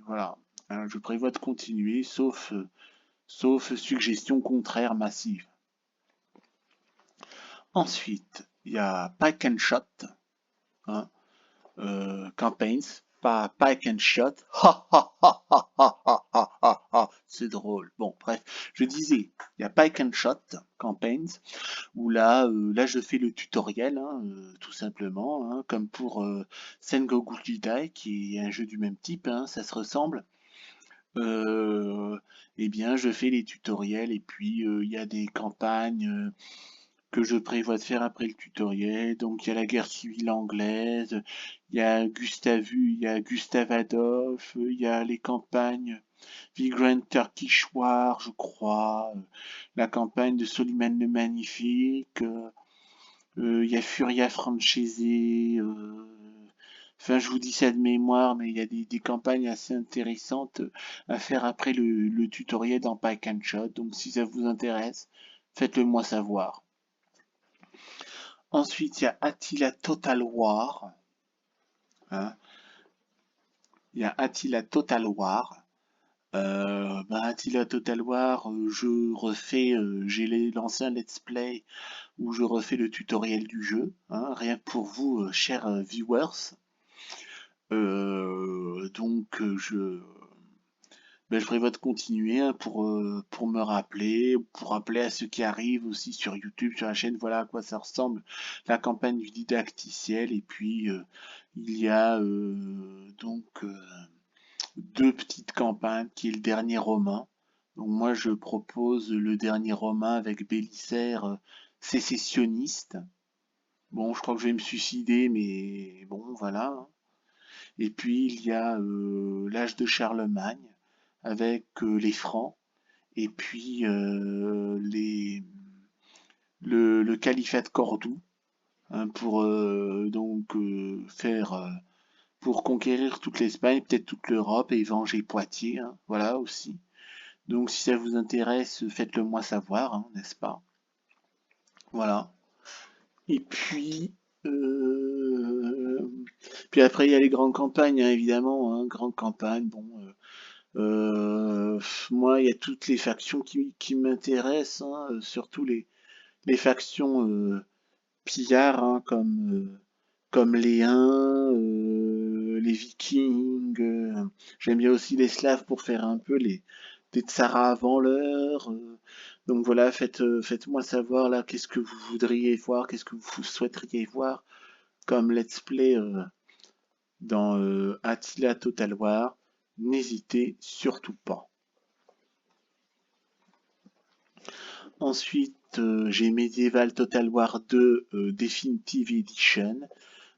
voilà. Hein, je prévois de continuer, sauf suggestion contraire massive. Ensuite, il y a Pike and Shot, hein, campaigns, pas Pike and Shot. Ha ha ha ha ha ha ha ha ha. C'est drôle. Bon, bref, je disais, il y a Pike and Shot campaigns où là je fais le tutoriel, hein, tout simplement, hein, comme pour Sengoku Jidai, qui est un jeu du même type, hein, ça se ressemble. Eh bien, je fais les tutoriels et puis il y a des campagnes que je prévois de faire après le tutoriel. Donc, il y a la guerre civile anglaise, il y a Gustavu, il y a Gustave Adolphe, il y a les campagnes The Grand Turkish War, je crois, la campagne de Soliman le Magnifique, il y a Furia Francese, enfin, je vous dis ça de mémoire, mais il y a des campagnes assez intéressantes à faire après le tutoriel dans Pike and Shot. Donc, si ça vous intéresse, faites-le moi savoir. Ensuite, il y a Attila Total War. Hein. Il y a Attila Total War. Attila Total War, j'ai lancé un let's play où je refais le tutoriel du jeu, hein, rien que pour vous, chers viewers. Je prévois de continuer, hein, pour me rappeler, pour rappeler à ceux qui arrivent aussi sur YouTube, sur la chaîne, voilà à quoi ça ressemble, la campagne du didacticiel. Et puis, il y a deux petites campagnes, qui est le dernier roman. Donc moi, je propose le dernier roman avec Bélisaire, sécessionniste. Bon, je crois que je vais me suicider, mais bon, voilà, hein. Et puis il y a l'âge de Charlemagne avec les Francs et puis le califat de Cordoue, hein, pour conquérir toute l'Espagne, peut-être toute l'Europe et venger Poitiers, hein, voilà aussi. Donc si ça vous intéresse, faites-le moi savoir, hein, n'est-ce pas? Voilà. Et puis après il y a les grandes campagnes, hein, évidemment, hein, grandes campagnes, bon. Moi, il y a toutes les factions qui m'intéressent, hein, surtout les factions pillards, hein, comme les Huns, les Vikings. J'aime bien aussi les Slaves pour faire un peu des Tsaras avant l'heure. Donc voilà, faites-moi savoir là qu'est-ce que vous voudriez voir, qu'est-ce que vous souhaiteriez voir comme let's play dans Attila Total War. N'hésitez surtout pas. Ensuite, j'ai Medieval Total War 2 Definitive Edition.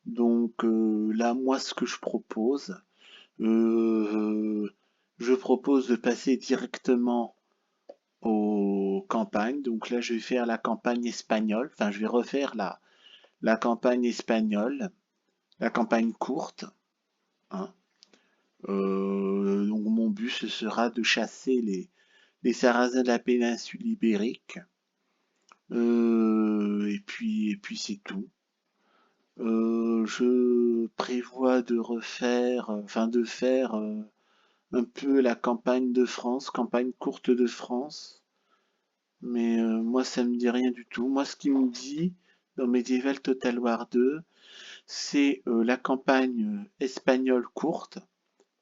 Donc là, moi, ce que je propose de passer directement aux campagnes. Donc là, je vais faire la campagne espagnole. Enfin, je vais refaire la campagne espagnole, la campagne courte, hein. Donc mon but, ce sera de chasser les Sarrasins de la péninsule ibérique. Et puis c'est tout. Je prévois de faire un peu la campagne de France, campagne courte de France. Mais moi, ça me dit rien du tout. Moi, ce qui me dit dans Medieval Total War 2, c'est la campagne espagnole courte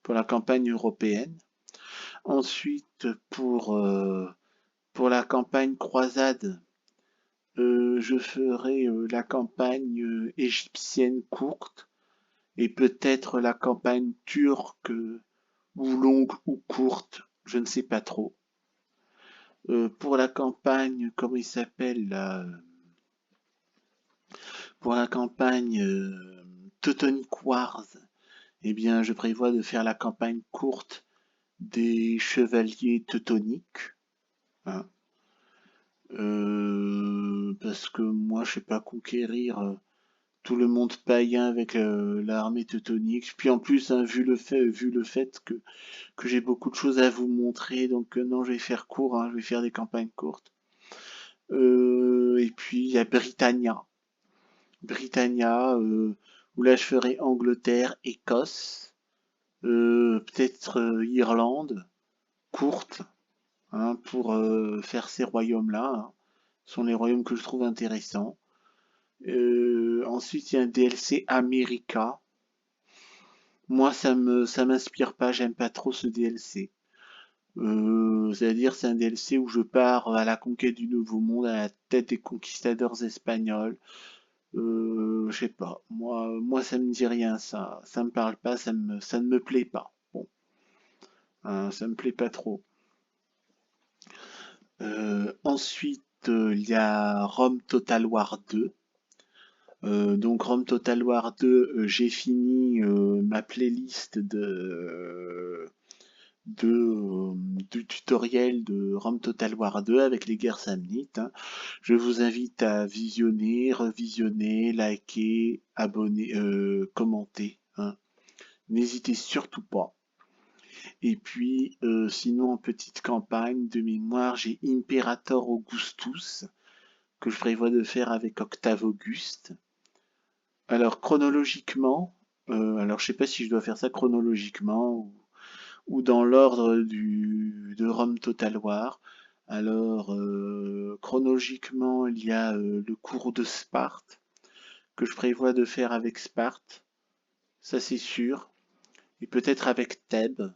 pour la campagne européenne. Ensuite, pour la campagne croisade, je ferai la campagne égyptienne courte et peut-être la campagne turque ou longue ou courte, je ne sais pas trop. Pour la campagne, comment il s'appelle là, pour la campagne Teutonic Wars, eh bien, je prévois de faire la campagne courte des chevaliers teutoniques, hein. Parce que moi, je sais pas conquérir tout le monde païen avec l'armée teutonique. Puis en plus, hein, vu le fait que j'ai beaucoup de choses à vous montrer, donc non, je vais faire court, hein, je vais faire des campagnes courtes. Et puis il y a Britannia, où là je ferai Angleterre, Écosse, Peut-être Irlande, courte, hein, pour faire ces royaumes-là, hein. Ce sont les royaumes que je trouve intéressants. Ensuite, il y a un DLC America. Moi, ça m'inspire pas, j'aime pas trop ce DLC. C'est-à-dire, c'est un DLC où je pars à la conquête du Nouveau Monde à la tête des conquistadors espagnols. Je sais pas. Moi, ça me dit rien, ça. Ça me parle pas, ça ne me plaît pas. Bon, hein, ça me plaît pas trop. Ensuite, il y a Rome Total War 2. Donc Rome Total War 2, j'ai fini ma playlist du tutoriel de Rome Total War 2 avec les guerres samnites, hein. Je vous invite à visionner, revisionner, liker, abonner, commenter, hein. N'hésitez surtout pas. Et puis, sinon, en petite campagne de mémoire, j'ai Imperator Augustus, que je prévois de faire avec Octave Auguste. Alors, chronologiquement, alors je sais pas si je dois faire ça chronologiquement ou dans l'ordre de Rome Total War. Alors, chronologiquement, il y a le cours de Sparte, que je prévois de faire avec Sparte, ça c'est sûr. Et peut-être avec Thèbes,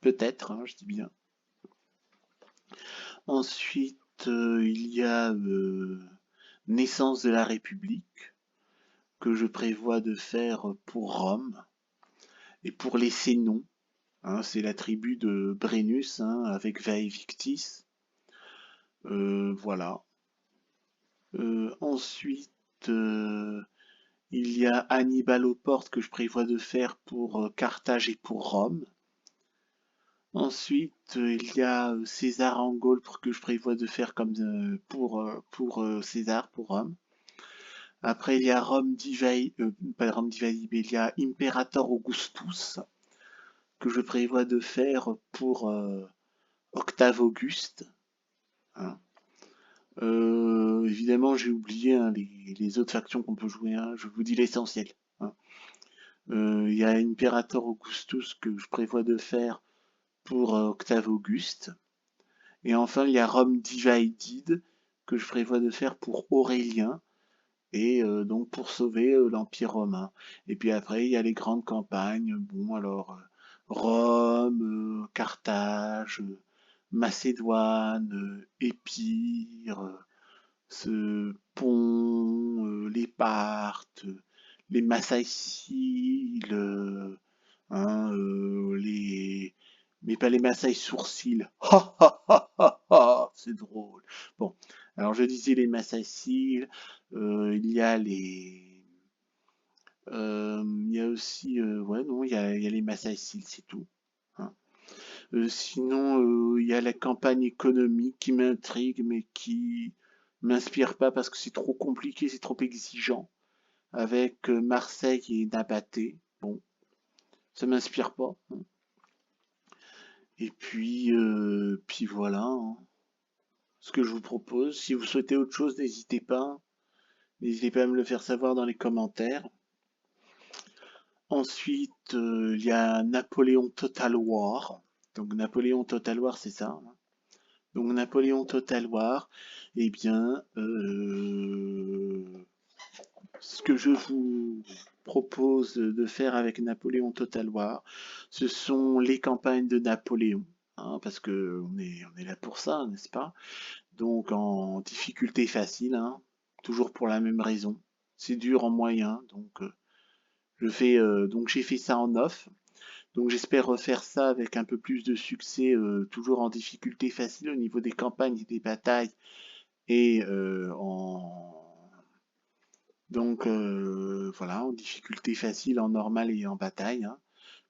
peut-être, hein, je dis bien. Ensuite, il y a Naissance de la République, que je prévois de faire pour Rome. Et pour les Sénons, hein, c'est la tribu de Brennus, hein, avec Vae Victis. Voilà. Ensuite, il y a Hannibal aux portes que je prévois de faire pour Carthage et pour Rome. Ensuite, il y a César en Gaule que je prévois de faire comme pour César, pour Rome. Après, il y a pas Rome Divided, mais il y a Imperator Augustus que je prévois de faire pour Octave Auguste, hein. Évidemment, j'ai oublié, hein, les autres factions qu'on peut jouer, hein. Je vous dis l'essentiel, hein. Il y a Imperator Augustus que je prévois de faire pour Octave Auguste. Et enfin, il y a Rome Divided que je prévois de faire pour Aurélien et donc pour sauver l'Empire romain. Et puis après, il y a les grandes campagnes. Bon, alors Rome, Carthage, Macédoine, Épire, ce pont, les Parthes, les Massaïciles, hein, mais pas les Maasai sourcils. Ha ha ha ha ha, c'est drôle. Bon, alors je disais les Massaïciles, il y a il y a aussi, ouais, non, il y a les Massaïciles, c'est tout, hein. Sinon, il y a la campagne économique qui m'intrigue, mais qui m'inspire pas parce que c'est trop compliqué, c'est trop exigeant. Avec Marseille et Nabaté, bon, ça m'inspire pas, hein. Et puis voilà, hein, ce que je vous propose. Si vous souhaitez autre chose, n'hésitez pas. N'hésitez pas à me le faire savoir dans les commentaires. Ensuite, il y a Napoléon Total War. Donc Napoléon Total War, c'est ça, hein. Donc Napoléon Total War, eh bien, ce que je vous propose de faire avec Napoléon Total War, ce sont les campagnes de Napoléon, hein, parce que on est là pour ça, n'est-ce pas? Donc en difficulté facile, hein, toujours pour la même raison. C'est dur en moyen, donc donc j'ai fait ça en off. Donc j'espère refaire ça avec un peu plus de succès, toujours en difficulté facile au niveau des campagnes et des batailles et voilà, en difficulté facile, en normal et en bataille, hein,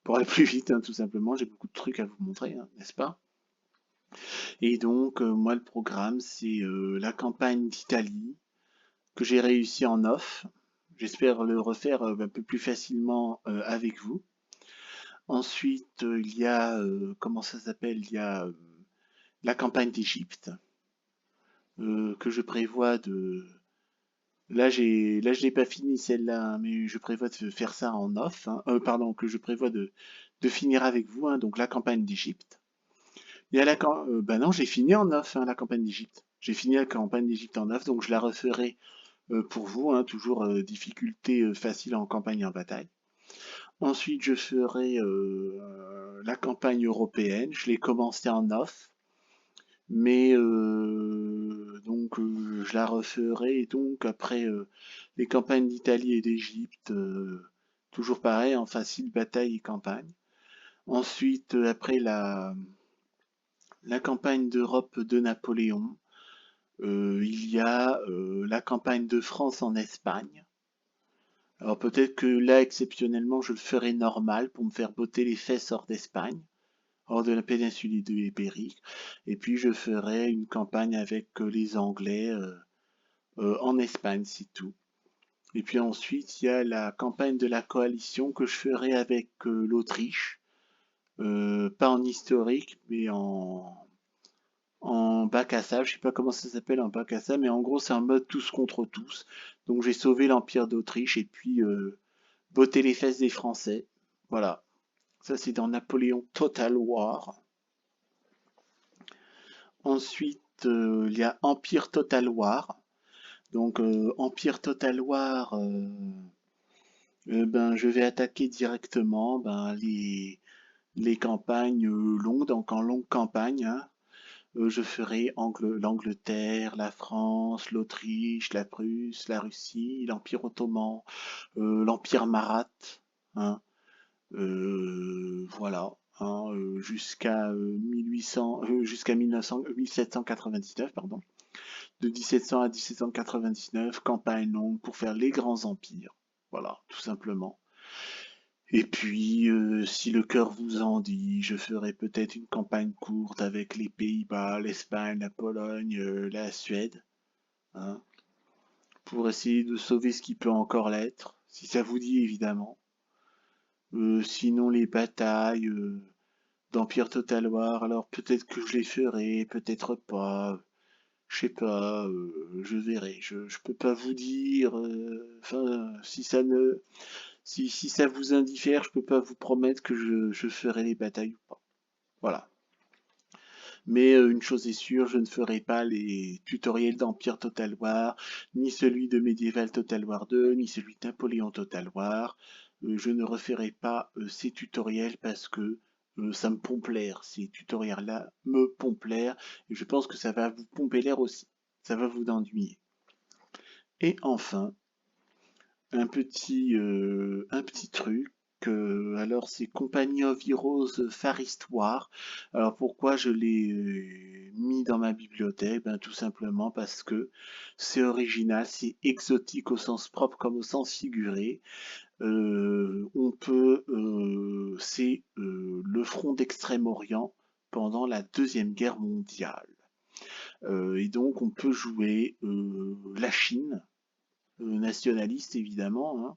pour aller plus vite, hein, tout simplement. J'ai beaucoup de trucs à vous montrer, hein, n'est-ce pas? Et donc moi le programme c'est la campagne d'Italie que j'ai réussi en off. J'espère le refaire un peu plus facilement avec vous. Ensuite, il y a, comment ça s'appelle? Il y a la campagne d'Égypte que je prévois de. Là, je l'ai pas fini celle-là, hein, mais je prévois de faire ça en off, hein. Pardon, que je prévois de finir avec vous, hein, donc la campagne d'Égypte. Il y a bah non, j'ai fini en 9, hein, la campagne d'Égypte. J'ai fini la campagne d'Égypte en 9, donc je la referai pour vous, hein, toujours difficulté facile en campagne et en bataille. Ensuite, je ferai la campagne européenne. Je l'ai commencé en 9, mais je la referai donc après les campagnes d'Italie et d'Égypte, toujours pareil, en facile bataille et campagne. Ensuite, après la campagne d'Europe de Napoléon, il y a la campagne de France en Espagne. Alors peut-être que là, exceptionnellement, je le ferai normal pour me faire botter les fesses hors d'Espagne, hors de la péninsule ibérique. Et puis je ferai une campagne avec les Anglais en Espagne, c'est tout. Et puis ensuite, il y a la campagne de la coalition que je ferai avec l'Autriche, pas en historique, mais en bac à sable. Je sais pas comment ça s'appelle en bac à sable, mais en gros, c'est un mode tous contre tous. Donc j'ai sauvé l'Empire d'Autriche et puis botter les fesses des Français. Voilà. Ça, c'est dans Napoléon Total War. Ensuite, il y a Empire Total War. Donc, Empire Total War, ben, je vais attaquer directement ben, les campagnes longues. Donc, en longue campagne, hein, je ferai l'Angleterre, la France, l'Autriche, la Prusse, la Russie, l'Empire ottoman, l'Empire marathe, hein, voilà, hein, jusqu'à 1800, jusqu'à 1799, pardon. De 1700 à 1799, campagne longue pour faire les grands empires. Voilà, tout simplement. Et puis, si le cœur vous en dit, je ferai peut-être une campagne courte avec les Pays-Bas, l'Espagne, la Pologne, la Suède, hein, pour essayer de sauver ce qui peut encore l'être, si ça vous dit évidemment. Sinon, les batailles d'Empire Total War, alors peut-être que je les ferai, peut-être pas. Je sais pas, je verrai. Je peux pas vous dire. Enfin, si ça vous indiffère, je peux pas vous promettre que je ferai les batailles ou pas. Voilà. Mais une chose est sûre, je ne ferai pas les tutoriels d'Empire Total War, ni celui de Medieval Total War 2, ni celui de Napoléon Total War. Je ne referai pas ces tutoriels parce que ça me pompe l'air. Ces tutoriels-là me pompent l'air et je pense que ça va vous pomper l'air aussi. Ça va vous ennuyer. Et enfin, un petit truc. Alors c'est Company of Heroes Far East War. Alors pourquoi je l'ai mis dans ma bibliothèque? Ben, tout simplement parce que c'est original, c'est exotique au sens propre comme au sens figuré. C'est le front d'Extrême-Orient pendant la Deuxième Guerre mondiale. Et donc on peut jouer la Chine, nationaliste évidemment, hein,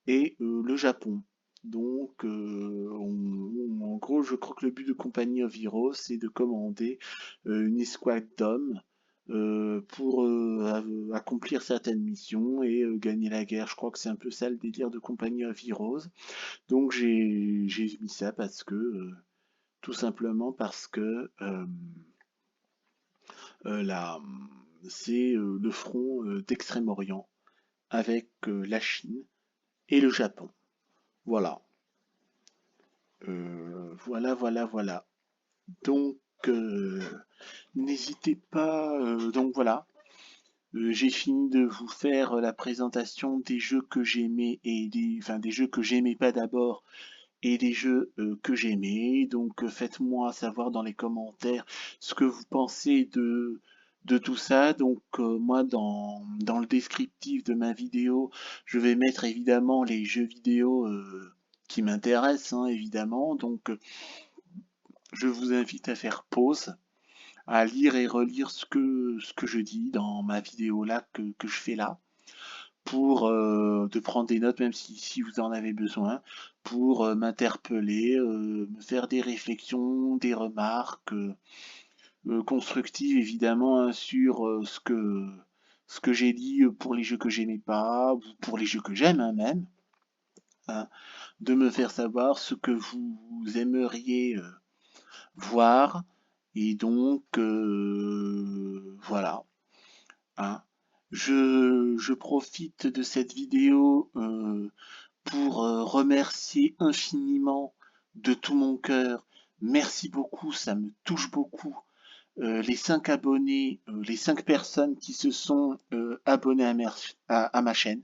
et le Japon. Donc, en gros, je crois que le but de Company of Heroes, c'est de commander une escouade d'hommes pour accomplir certaines missions et gagner la guerre. Je crois que c'est un peu ça le délire de Company of Heroes. Donc, j'ai mis ça parce que, tout simplement parce que là, c'est le front d'Extrême-Orient avec la Chine et le Japon. Voilà. Voilà. Donc, n'hésitez pas. Donc voilà. J'ai fini de vous faire la présentation des jeux que j'aimais et des jeux que j'aimais pas d'abord et des jeux que j'aimais. Donc, faites-moi savoir dans les commentaires ce que vous pensez de tout ça. Donc, moi, dans le descriptif de ma vidéo, je vais mettre évidemment les jeux vidéo qui m'intéressent, hein, évidemment. Donc, je vous invite à faire pause, à lire et relire ce que je dis dans ma vidéo là que je fais là, pour de prendre des notes, même si vous en avez besoin, pour m'interpeller, me faire des réflexions, des remarques constructives évidemment, hein, sur ce que j'ai dit pour les jeux que j'aimais pas, ou pour les jeux que j'aime, hein, même. hein, de me faire savoir ce que vous aimeriez voir. Et donc, voilà. Hein. Je profite de cette vidéo pour remercier infiniment de tout mon cœur. Merci beaucoup, ça me touche beaucoup. Les 5 abonnés, les 5 personnes qui se sont abonnées à ma chaîne.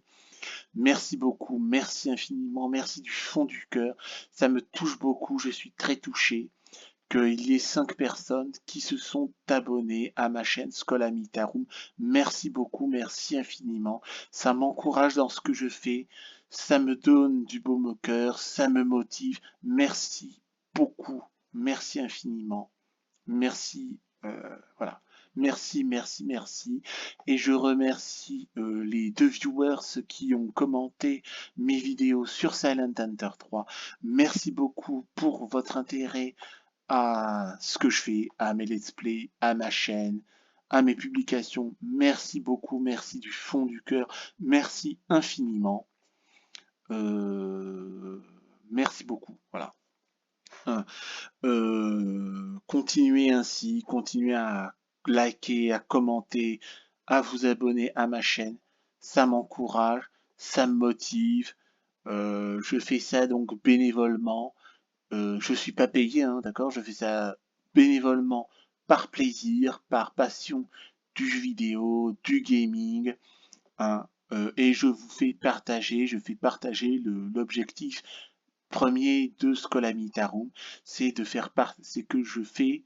Merci beaucoup, merci infiniment, merci du fond du cœur. Ça me touche beaucoup, je suis très touché qu'il y ait 5 personnes qui se sont abonnées à ma chaîne Skolamitarum. Merci beaucoup, merci infiniment. Ça m'encourage dans ce que je fais, ça me donne du baume au cœur, ça me motive. Merci beaucoup, merci infiniment. Merci, voilà. Merci, merci, merci. Et je remercie les 2 viewers qui ont commenté mes vidéos sur Silent Hunter 3. Merci beaucoup pour votre intérêt à ce que je fais, à mes let's play, à ma chaîne, à mes publications. Merci beaucoup, merci du fond du cœur, merci infiniment. Merci beaucoup, voilà. Continuez ainsi, continuez à liker, à commenter, à vous abonner à ma chaîne. Ça m'encourage, ça me motive. Je fais ça donc bénévolement. Je suis pas payé, hein, d'accord? Je fais ça bénévolement, par plaisir, par passion du jeu vidéo, du gaming, hein, et je fais partager l'objectif premier de Skolamitarum, c'est de faire c'est que je fais,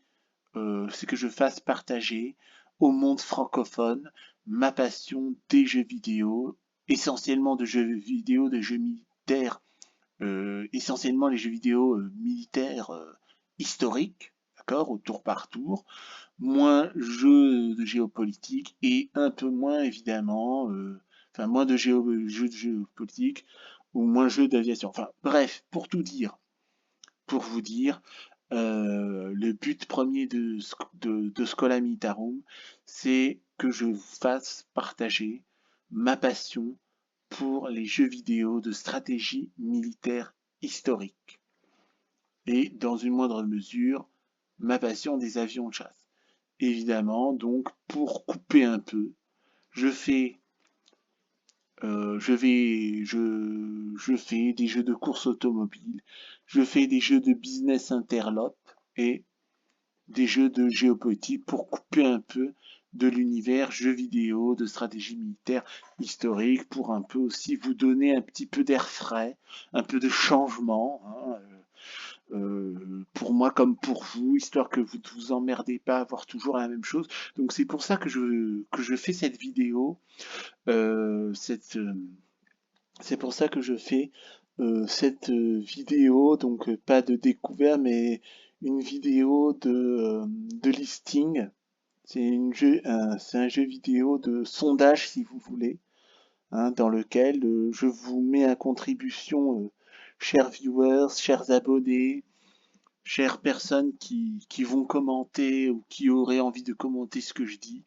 c'est que je fasse partager au monde francophone ma passion des jeux vidéo, essentiellement de jeux vidéo, de jeux militaires, essentiellement les jeux vidéo militaires historiques, d'accord, au tour par tour, moins jeux de géopolitique et un peu moins évidemment, enfin moins de jeux de géopolitique ou moins jeux d'aviation. Enfin bref, pour tout dire, pour vous dire, le but premier de Skolamitarum, c'est que je vous fasse partager ma passion pour les jeux vidéo de stratégie militaire historique et, dans une moindre mesure, ma passion des avions de chasse. Évidemment, donc, pour couper un peu, je fais, je fais des jeux de course automobile, je fais des jeux de business interlope et des jeux de géopolitique pour couper un peu de l'univers jeux vidéo, de stratégie militaire historique, pour un peu aussi vous donner un petit peu d'air frais, un peu de changement, hein, pour moi comme pour vous, histoire que vous ne vous emmerdez pas à voir toujours la même chose. Donc c'est pour ça que je fais cette vidéo, c'est pour ça que je fais cette vidéo, donc pas de découvert, mais une vidéo de listing. C'est un jeu vidéo de sondage, si vous voulez, hein, dans lequel je vous mets à contribution, chers viewers, chers abonnés, chères personnes qui vont commenter ou qui auraient envie de commenter ce que je dis.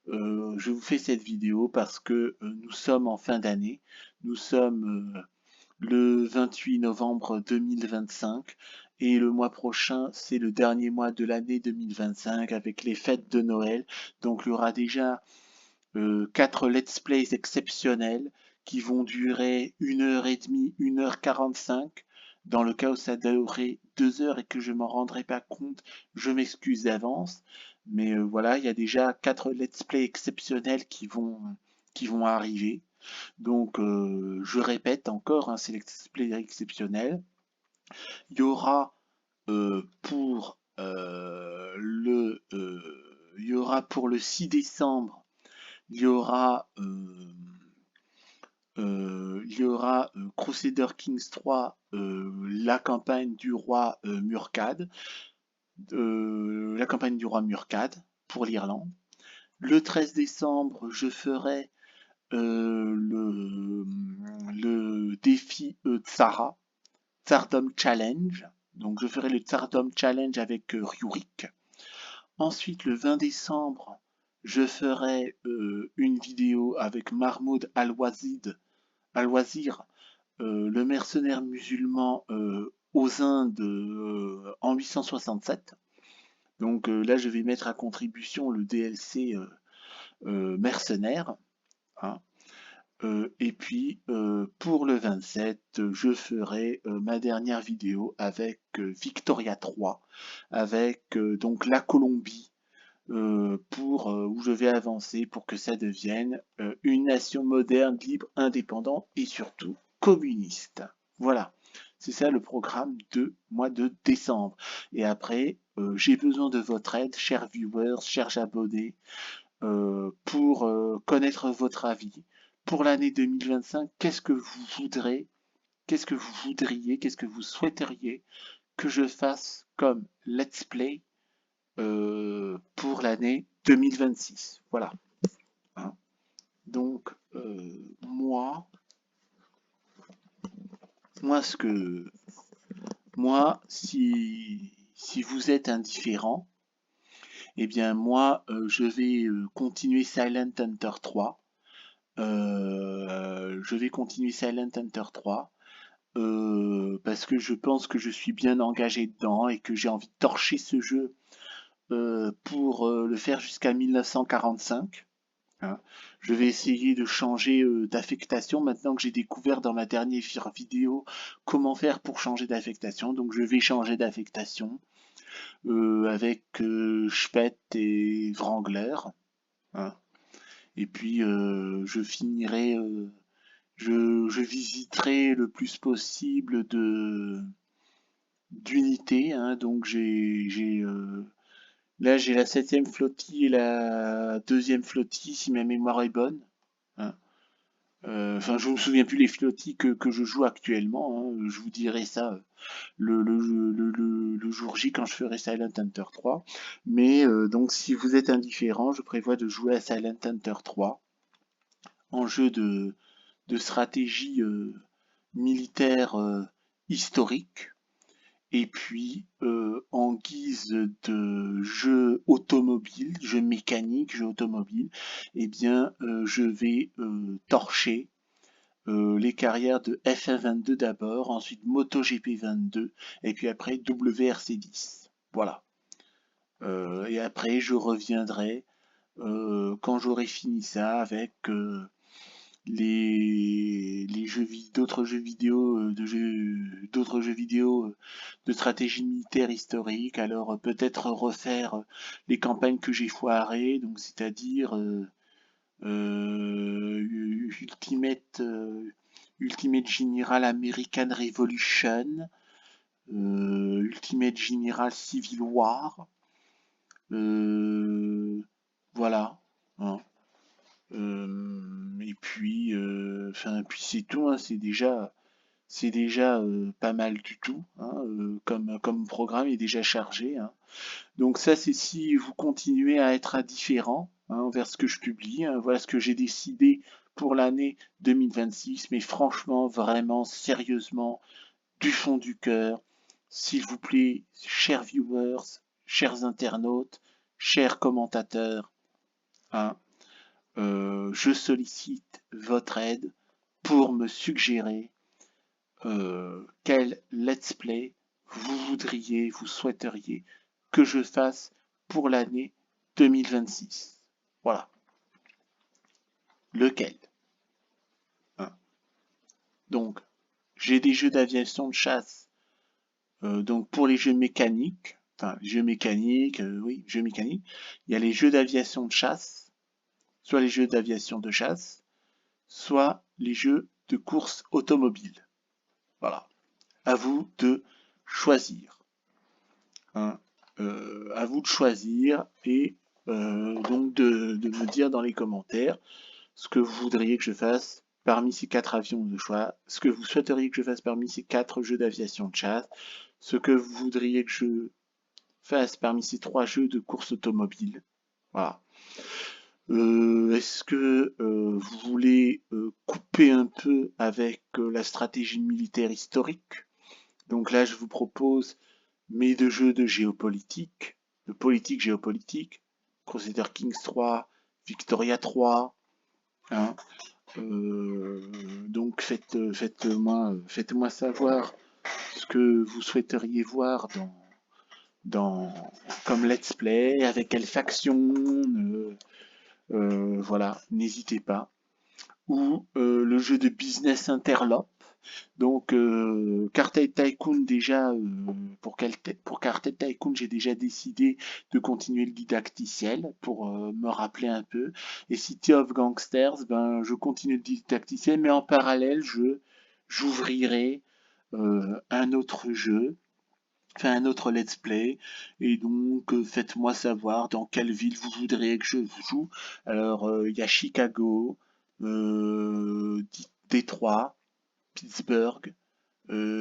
Je vous fais cette vidéo parce que nous sommes en fin d'année. Nous sommes le 28 novembre 2025 et le mois prochain, c'est le dernier mois de l'année 2025 avec les fêtes de Noël. Donc il y aura déjà 4 let's plays exceptionnels qui vont durer 1h30, 1h45. Dans le cas où ça durerait 2 heures et que je m'en rendrai pas compte, je m'excuse d'avance. Mais voilà, il y a déjà 4 let's play exceptionnels qui vont arriver. Donc, je répète encore, hein, c'est let's play exceptionnel. Il y aura il y aura pour le 6 décembre, il y aura Crusader Kings 3, la campagne du roi Murkad, la campagne du roi Murkad pour l'Irlande. Le 13 décembre, je ferai le défi Tsara, Tsardom Challenge. Donc je ferai le Tsardom Challenge avec Rurik. Ensuite, le 20 décembre, je ferai une vidéo avec Mahmoud Al-Wazir le mercenaire musulman aux Indes en 867. Donc là, je vais mettre à contribution le DLC mercenaire. Hein. Et puis, pour le 27, je ferai ma dernière vidéo avec Victoria 3, avec donc la Colombie, où je vais avancer pour que ça devienne une nation moderne, libre, indépendante et surtout communiste. Voilà, c'est ça le programme de mois de décembre. Et après, j'ai besoin de votre aide, chers viewers, chers abonnés, pour connaître votre avis. Pour l'année 2025, qu'est-ce que vous voudrez, qu'est-ce que vous voudriez, qu'est-ce que vous souhaiteriez que je fasse comme let's play pour l'année 2026. Voilà. Hein. Donc, moi, si vous êtes indifférent, eh bien, moi, je vais continuer Silent Hunter 3. Je vais continuer Silent Hunter 3 parce que je pense que je suis bien engagé dedans et que j'ai envie de torcher ce jeu pour le faire jusqu'à 1945. Hein. Je vais essayer de changer d'affectation maintenant que j'ai découvert dans ma dernière vidéo comment faire pour changer d'affectation. Donc je vais changer d'affectation avec Speth et Wrangler. Hein. Et puis je finirai, je visiterai le plus possible d'unités. Hein. Donc là, j'ai la 7e flottille et la 2e flottille, si ma mémoire est bonne. Hein. Enfin, je ne me souviens plus les flottilles que je joue actuellement. Hein. Je vous dirai ça le jour J quand je ferai Silent Hunter 3. Mais donc, si vous êtes indifférent, je prévois de jouer à Silent Hunter 3 en jeu de stratégie militaire historique. Et puis, en guise de jeu automobile, jeu mécanique, jeu automobile, eh bien, je vais torcher les carrières de FF22 d'abord, ensuite MotoGP 22, et puis après WRC10. Voilà. Et après, je reviendrai quand j'aurai fini ça avec d'autres jeux vidéo de stratégie militaire historique. Alors peut-être refaire les campagnes que j'ai foirées, donc c'est-à-dire Ultimate General American Revolution, Ultimate General Civil War, voilà. Hein. Et puis, puis c'est tout. Hein, c'est déjà pas mal du tout. Hein, comme programme est déjà chargé. Hein. Donc ça, c'est si vous continuez à être indifférent envers ce que je publie. Hein, voilà ce que j'ai décidé pour l'année 2026. Mais franchement, vraiment, sérieusement, du fond du cœur, s'il vous plaît, chers viewers, chers internautes, chers commentateurs, hein, je sollicite votre aide pour me suggérer quel let's play vous souhaiteriez que je fasse pour l'année 2026. Voilà. Lequel? Hein. Donc, j'ai des jeux d'aviation de chasse. Donc, pour les jeux mécaniques, jeux mécaniques, oui, jeux mécaniques, il y a les jeux d'aviation de chasse, soit les jeux d'aviation de chasse, soit les jeux de course automobile. Voilà. À vous de choisir. Hein. À vous de choisir et donc de me dire dans les commentaires ce que vous voudriez que je fasse parmi ces 4 avions de choix, ce que vous souhaiteriez que je fasse parmi ces 4 jeux d'aviation de chasse, ce que vous voudriez que je fasse parmi ces 3 jeux de course automobile. Voilà. Est-ce que vous voulez couper un peu avec la stratégie militaire historique? Donc là, je vous propose mes 2 jeux de géopolitique, de politique géopolitique, Crusader Kings 3, Victoria 3, hein, Donc faites-moi savoir ce que vous souhaiteriez voir comme let's play, avec quelle faction, voilà, n'hésitez pas. Ou le jeu de business interlope. Donc Cartel Tycoon déjà pour Cartel Tycoon j'ai déjà décidé de continuer le didacticiel pour me rappeler un peu. Et City of Gangsters, ben je continue le didacticiel, mais en parallèle j'ouvrirai un autre jeu, enfin un autre let's play. Et donc faites-moi savoir dans quelle ville vous voudriez que je joue. Alors il y a Chicago, Détroit, Pittsburgh,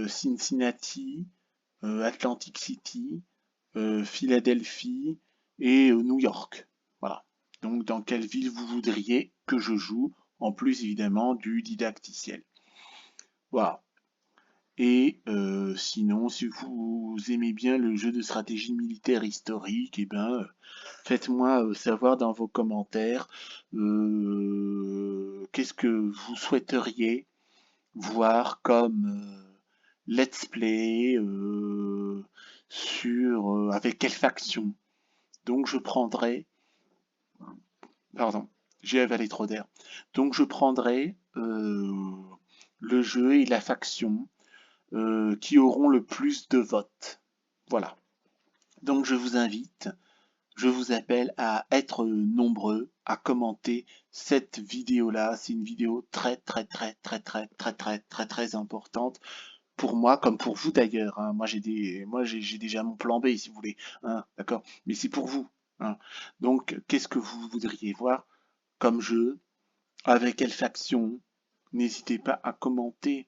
Cincinnati, Atlantic City, Philadelphie et New York. Voilà. Donc dans quelle ville vous voudriez que je joue, en plus évidemment du didacticiel. Voilà. Et sinon, si vous aimez bien le jeu de stratégie militaire historique, eh ben, faites-moi savoir dans vos commentaires qu'est-ce que vous souhaiteriez voir comme let's play avec quelle faction. Donc je prendrai, pardon, j'ai avalé trop d'air. Donc je prendrai le jeu et la faction qui auront le plus de votes. Voilà. Donc je vous appelle à être nombreux, à commenter cette vidéo-là. C'est une vidéo très importante pour moi, comme pour vous d'ailleurs. Hein. J'ai déjà mon plan B si vous voulez. Hein, d'accord? Mais c'est pour vous. Hein. Donc, qu'est-ce que vous voudriez voir comme jeu? Avec quelle faction? N'hésitez pas à commenter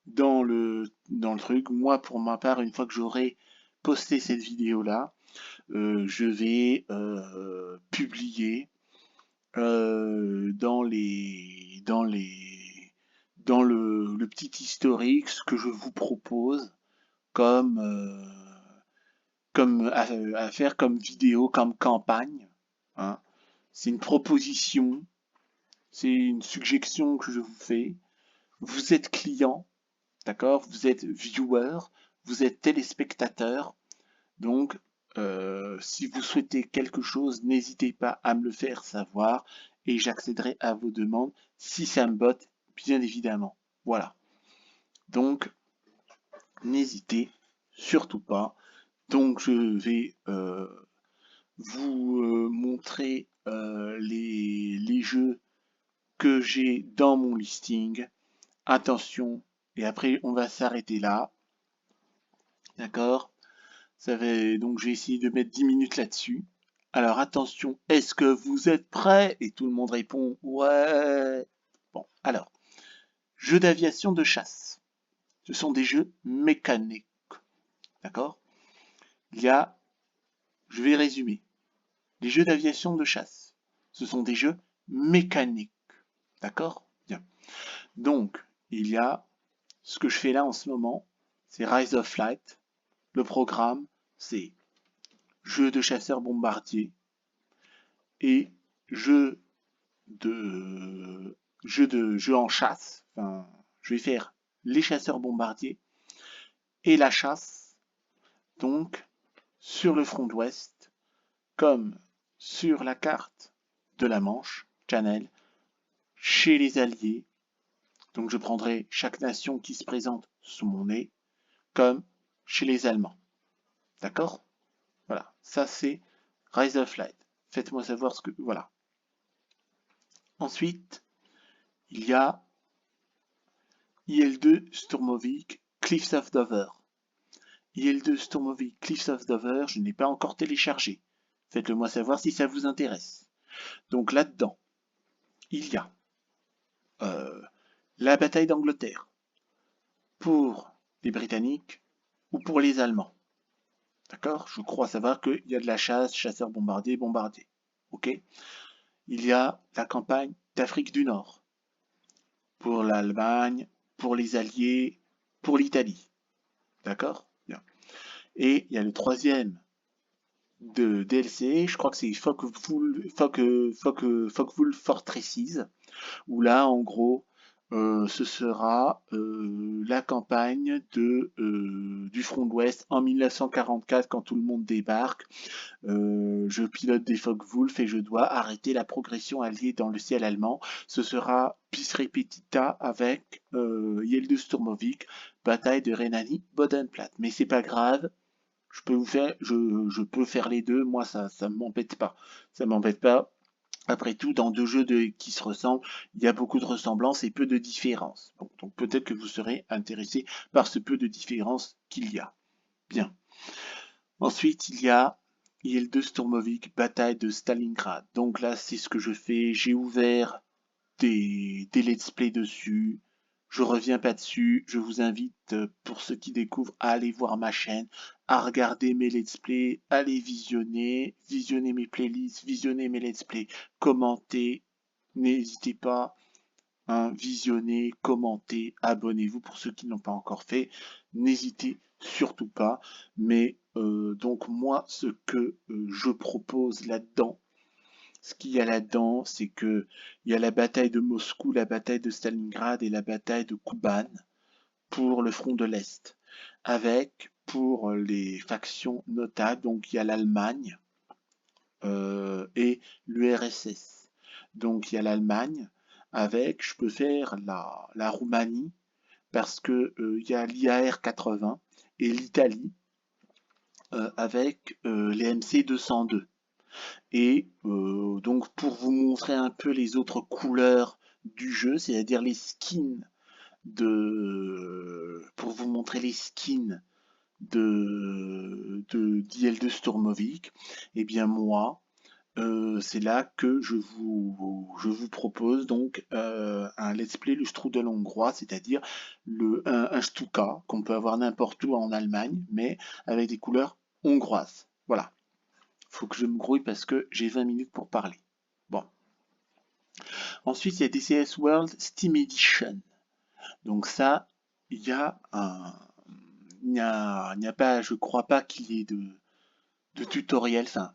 dans le truc. Moi, pour ma part, une fois que j'aurai posté cette vidéo-là, je vais publier dans le petit historique ce que je vous propose comme, à faire comme vidéo, comme campagne. Hein. C'est une proposition, c'est une suggestion que je vous fais. Vous êtes client, d'accord? Vous êtes viewer, vous êtes téléspectateur. Donc, si vous souhaitez quelque chose, n'hésitez pas à me le faire savoir et j'accéderai à vos demandes si ça me botte, bien évidemment. Voilà. Donc, n'hésitez surtout pas. Donc, je vais vous montrer les jeux que j'ai dans mon listing. Attention, et après, on va s'arrêter là. D'accord? Donc je vais essayer de mettre 10 minutes là-dessus. Alors attention, est-ce que vous êtes prêts? Et tout le monde répond ouais. Bon, alors, jeux d'aviation de chasse. Ce sont des jeux mécaniques. D'accord? Je vais résumer. Les jeux d'aviation de chasse, ce sont des jeux mécaniques. D'accord? Bien. Donc, il y a ce que je fais là en ce moment, c'est Rise of Flight. Le programme, c'est jeu de chasseur bombardier et jeu jeu en chasse. Enfin, je vais faire les chasseurs bombardiers et la chasse. Donc, sur le front ouest, comme sur la carte de la Manche, Channel, chez les Alliés. Donc, je prendrai chaque nation qui se présente sous mon nez, comme chez les Allemands. D'accord? Voilà, ça c'est Rise of Light. Faites-moi savoir ce que... Voilà. Ensuite, il y a IL-2 Sturmovik Cliffs of Dover. IL-2 Sturmovik Cliffs of Dover, je n'ai pas encore téléchargé. Faites-le moi savoir si ça vous intéresse. Donc là-dedans, il y a la bataille d'Angleterre pour les Britanniques ou pour les Allemands. D'accord? Je crois savoir qu'il y a de la chasse, chasseurs bombardiers, bombardiers. Ok? Il y a la campagne d'Afrique du Nord pour l'Allemagne, pour les Alliés, pour l'Italie. D'accord? Bien. Et il y a le troisième de DLC, je crois que c'est Focke-Wulf Fortresses, où là, en gros, ce sera la campagne du front de l'Ouest en 1944 quand tout le monde débarque. Je pilote des Focke-Wulf et je dois arrêter la progression alliée dans le ciel allemand. Ce sera bis repetita avec Yildiz-Sturmovik, bataille de Rhénanie-Bodenplatte. Mais c'est pas grave, je peux faire les deux. Moi, ça m'embête pas. Ça m'embête pas. Après tout, dans deux jeux qui se ressemblent, il y a beaucoup de ressemblances et peu de différences. Bon, donc peut-être que vous serez intéressé par ce peu de différences qu'il y a. Bien. Ensuite, il y a Yildiz-Sturmovik, bataille de Stalingrad. Donc là, c'est ce que je fais. J'ai ouvert des let's play dessus. Je reviens pas dessus. Je vous invite, pour ceux qui découvrent, à aller voir ma chaîne, à regarder mes let's play, à les visionner mes playlists, visionner mes let's play, commenter. N'hésitez pas, hein, visionnez, commentez, abonnez-vous pour ceux qui n'ont pas encore fait. N'hésitez surtout pas. Mais donc moi, ce que je propose là-dedans, ce qu'il y a là-dedans, c'est que il y a la bataille de Moscou, la bataille de Stalingrad et la bataille de Kuban pour le front de l'Est, avec pour les factions notables, donc il y a l'Allemagne et l'URSS. Donc il y a l'Allemagne avec, je peux faire la Roumanie parce que il y a l'IAR 80 et l'Italie avec les MC 202. Et donc pour vous montrer un peu les autres couleurs du jeu, c'est-à-dire les skins pour vous montrer les skins d'IL2 Sturmovik, et bien moi, c'est là que je vous propose donc un let's play le strudel hongrois, c'est-à-dire un Stuka qu'on peut avoir n'importe où en Allemagne, mais avec des couleurs hongroises. Voilà. Faut que je me grouille parce que j'ai 20 minutes pour parler. Bon. Ensuite, il y a DCS World Steam Edition. Donc ça, il y a il n'y a pas, je crois pas qu'il y ait de tutoriel. Enfin,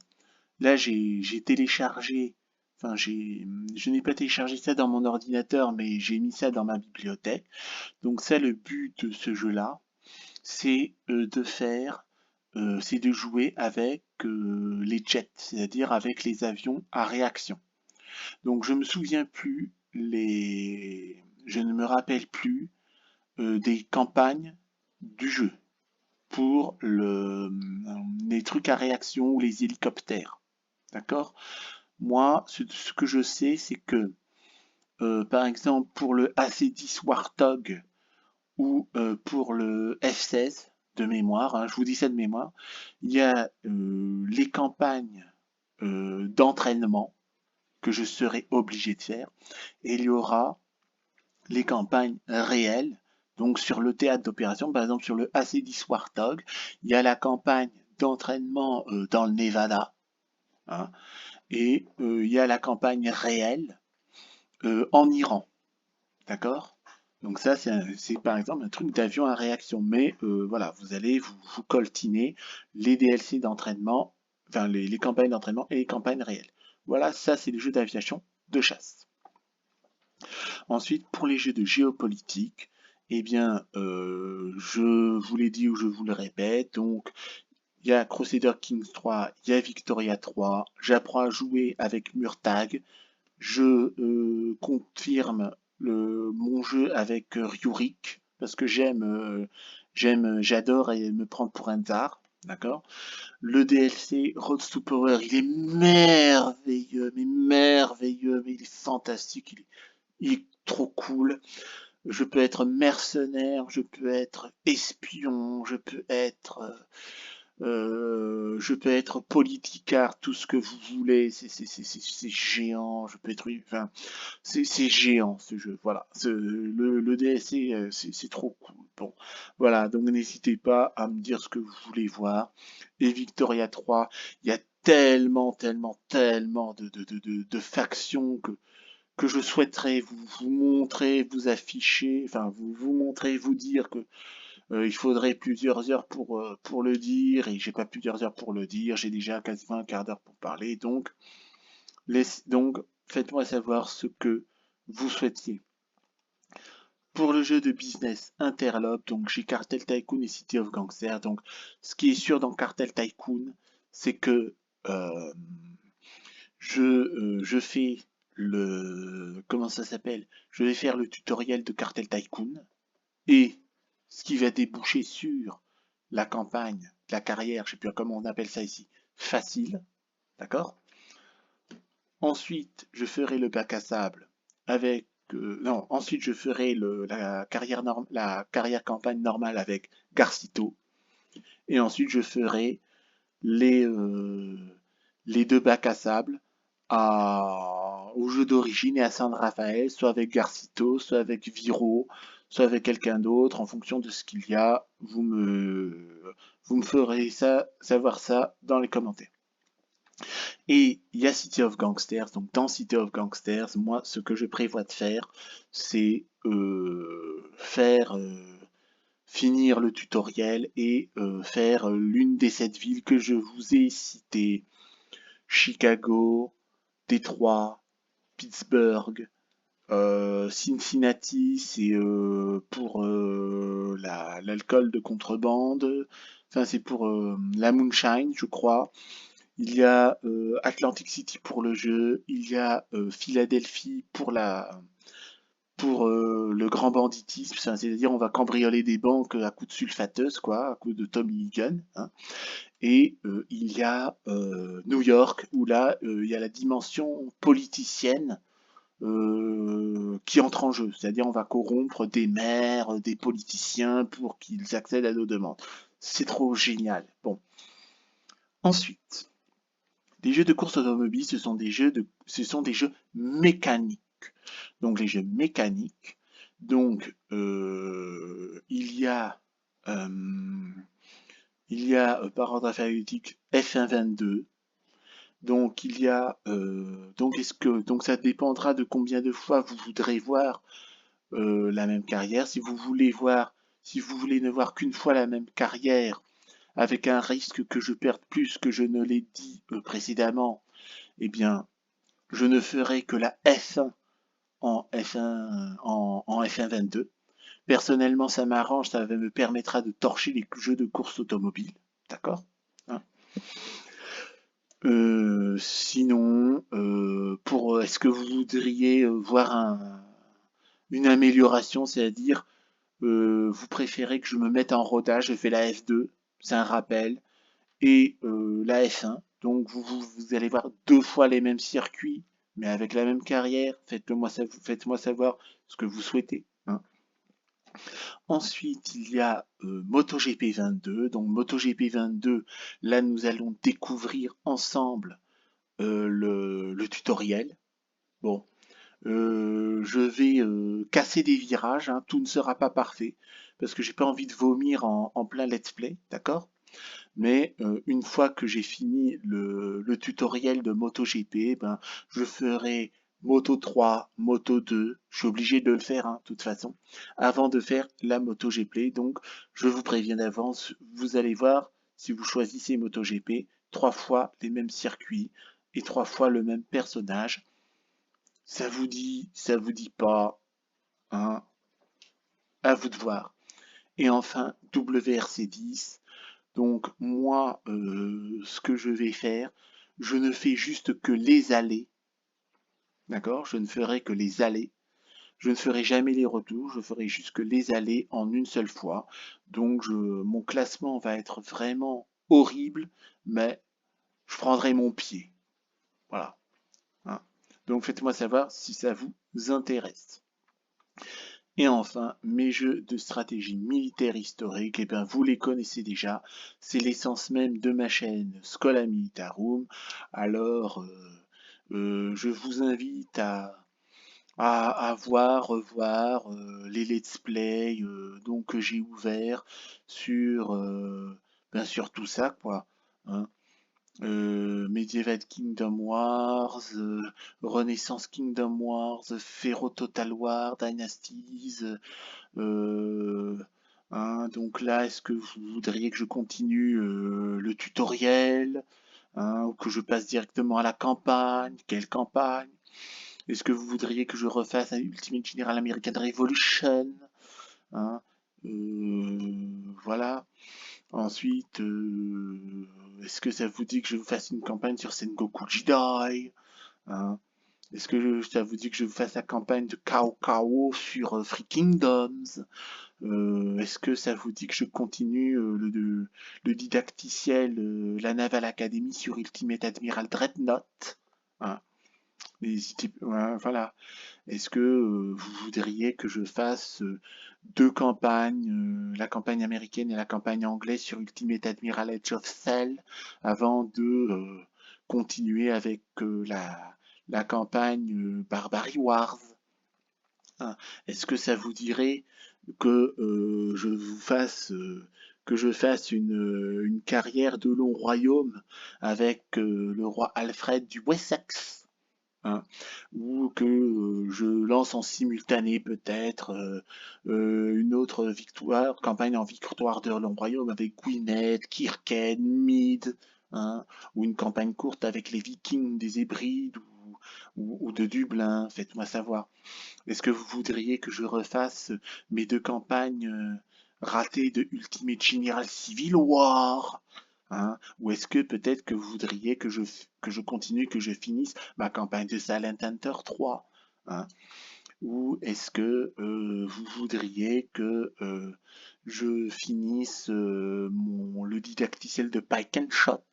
là, j'ai téléchargé, enfin, je n'ai pas téléchargé ça dans mon ordinateur, mais j'ai mis ça dans ma bibliothèque. Donc ça, le but de ce jeu-là, c'est c'est de jouer avec les jets, c'est-à-dire avec les avions à réaction. Donc je me souviens plus je ne me rappelle plus des campagnes du jeu pour les trucs à réaction ou les hélicoptères. D'accord? Moi, ce que je sais, c'est que par exemple pour le AC-10 Warthog ou pour le F-16 de mémoire, hein, je vous dis ça de mémoire, il y a les campagnes d'entraînement que je serai obligé de faire et il y aura les campagnes réelles. Donc sur le théâtre d'opération, par exemple sur le AC-10 Warthog, il y a la campagne d'entraînement dans le Nevada, hein, et il y a la campagne réelle en Iran. D'accord? Donc ça, c'est par exemple un truc d'avion à réaction. Mais voilà, vous allez vous coltiner les DLC d'entraînement, enfin les campagnes d'entraînement et les campagnes réelles. Voilà, ça c'est les jeux d'aviation de chasse. Ensuite, pour les jeux de géopolitique, eh bien, je vous l'ai dit ou je vous le répète, donc il y a Crusader Kings 3, il y a Victoria 3, j'apprends à jouer avec Murtag, je confirme mon jeu avec Rurik, parce que j'adore me prendre pour un tsar, d'accord? Le DLC Road to Power, il est merveilleux, mais il est fantastique, il est trop cool. Je peux être mercenaire, je peux être espion, je peux être politicard, tout ce que vous voulez. C'est géant. Je peux être, enfin, c'est géant ce jeu. Voilà. Le DLC, c'est trop cool. Bon, voilà. Donc n'hésitez pas à me dire ce que vous voulez voir. Et Victoria 3, il y a tellement de factions que je souhaiterais vous montrer, vous afficher, enfin vous montrer, vous dire que il faudrait plusieurs heures pour le dire, et j'ai pas plusieurs heures pour le dire, j'ai déjà quasiment un quart d'heure pour parler, donc faites-moi savoir ce que vous souhaitiez. Pour le jeu de business Interlope, donc j'ai Cartel Tycoon et City of Gangsters. Donc ce qui est sûr dans Cartel Tycoon, c'est que euh, je fais le... Comment ça s'appelle? Je vais faire le tutoriel de Cartel Tycoon et ce qui va déboucher sur la campagne, la carrière, je sais plus comment on appelle ça ici, facile, d'accord? Ensuite, je ferai le bac à sable avec non, ensuite je ferai la carrière campagne normale avec Garcito et ensuite je ferai les euh, les deux bacs à sable au jeu d'origine et à San Rafael, soit avec Garcito, soit avec Viro, soit avec quelqu'un d'autre, en fonction de ce qu'il y a. Vous me ferez savoir ça dans les commentaires. Et il y a City of Gangsters. Donc dans City of Gangsters, moi, ce que je prévois de faire, c'est finir le tutoriel et faire l'une des 7 villes que je vous ai citées. Chicago, Détroit, Pittsburgh, Cincinnati, c'est pour l'alcool de contrebande. Enfin, c'est pour la moonshine, je crois. Il y a Atlantic City pour le jeu. Il y a Philadelphie pour le grand banditisme. C'est-à-dire, on va cambrioler des banques à coups de sulfateuse, quoi, à coups de Tommy Gun. Hein. Et il y a New York, où là, il y a la dimension politicienne qui entre en jeu. C'est-à-dire on va corrompre des maires, des politiciens pour qu'ils accèdent à nos demandes. C'est trop génial. Bon. Ensuite, les jeux de course automobile, ce sont des jeux mécaniques. Donc les jeux mécaniques, donc il y a par ordre alphabétique F1 22. Donc il y a donc ça dépendra de combien de fois vous voudrez voir la même carrière. Si vous voulez ne voir qu'une fois la même carrière, avec un risque que je perde plus que je ne l'ai dit précédemment, eh bien, je ne ferai que la F1 en F1 22. Personnellement, ça m'arrange, ça me permettra de torcher les jeux de course automobile. D'accord? Hein. Sinon, est-ce que vous voudriez voir une amélioration, c'est-à-dire vous préférez que je me mette en rodage, je fais la F2, c'est un rappel, et la F1. Donc vous allez voir 2 fois les mêmes circuits, mais avec la même carrière. Faites-moi savoir ce que vous souhaitez. Hein. Ensuite, il y a MotoGP 22. Donc MotoGP 22, là nous allons découvrir ensemble le tutoriel. Bon, je vais casser des virages, hein, tout ne sera pas parfait, parce que j'ai pas envie de vomir en plein let's play, d'accord? Mais une fois que j'ai fini le tutoriel de MotoGP, ben, je ferai Moto 3, Moto 2, je suis obligé de le faire, hein, de toute façon, avant de faire la MotoGP. Donc, je vous préviens d'avance, vous allez voir, si vous choisissez MotoGP, 3 fois les mêmes circuits et 3 fois le même personnage. Ça vous dit pas, hein, à vous de voir. Et enfin, WRC10. Donc moi, ce que je vais faire, je ne fais juste que les allées, d'accord? Je ne ferai que les allées. Je ne ferai jamais les retours, je ferai juste que les allées en une seule fois. Donc mon classement va être vraiment horrible, mais je prendrai mon pied. Voilà. Hein. Donc faites-moi savoir si ça vous intéresse. Et enfin, mes jeux de stratégie militaire historique, eh bien, vous les connaissez déjà, c'est l'essence même de ma chaîne Schola Militarum. Alors, je vous invite à revoir les let's play donc, que j'ai ouverts sur, bien sûr, tout ça, quoi. Hein. Medieval Kingdom Wars, Renaissance Kingdom Wars, Pharaoh Total War, Dynasties. euh, hein, donc là, est-ce que vous voudriez que je continue le tutoriel, hein, ou que je passe directement à la campagne? Quelle campagne? Est-ce que vous voudriez que je refasse un Ultimate General American Revolution? Hein, voilà. Ensuite, est-ce que ça vous dit que je vous fasse une campagne sur Sengoku Jidai? Hein? Est-ce que ça vous dit que je vous fasse la campagne de Cao Cao sur Free Kingdoms? Est-ce que ça vous dit que je continue le didacticiel, la Naval Academy sur Ultimate Admiral Dreadnought? Hein, ouais, voilà. Est-ce que vous voudriez que je fasse deux campagnes, la campagne américaine et la campagne anglaise sur Ultimate Admiral Edge of Sail, avant de continuer avec la campagne Barbary Wars? Hein. Est-ce que ça vous dirait que je fasse une carrière de long royaume avec le roi Alfred du Wessex? Hein, ou que je lance en simultané peut-être une autre campagne en victoire de long royaume avec Gwynedd, Kirken, Mead, hein, ou une campagne courte avec les Vikings des Hébrides ou de Dublin, faites-moi savoir. Est-ce que vous voudriez que je refasse mes deux campagnes ratées de Ultimate General Civil War? Hein? Ou est-ce que peut-être que vous voudriez que je continue, que je finisse ma campagne de Silent Hunter 3? Hein? Ou est-ce que vous voudriez que je finisse le didacticiel de Pike and Shot?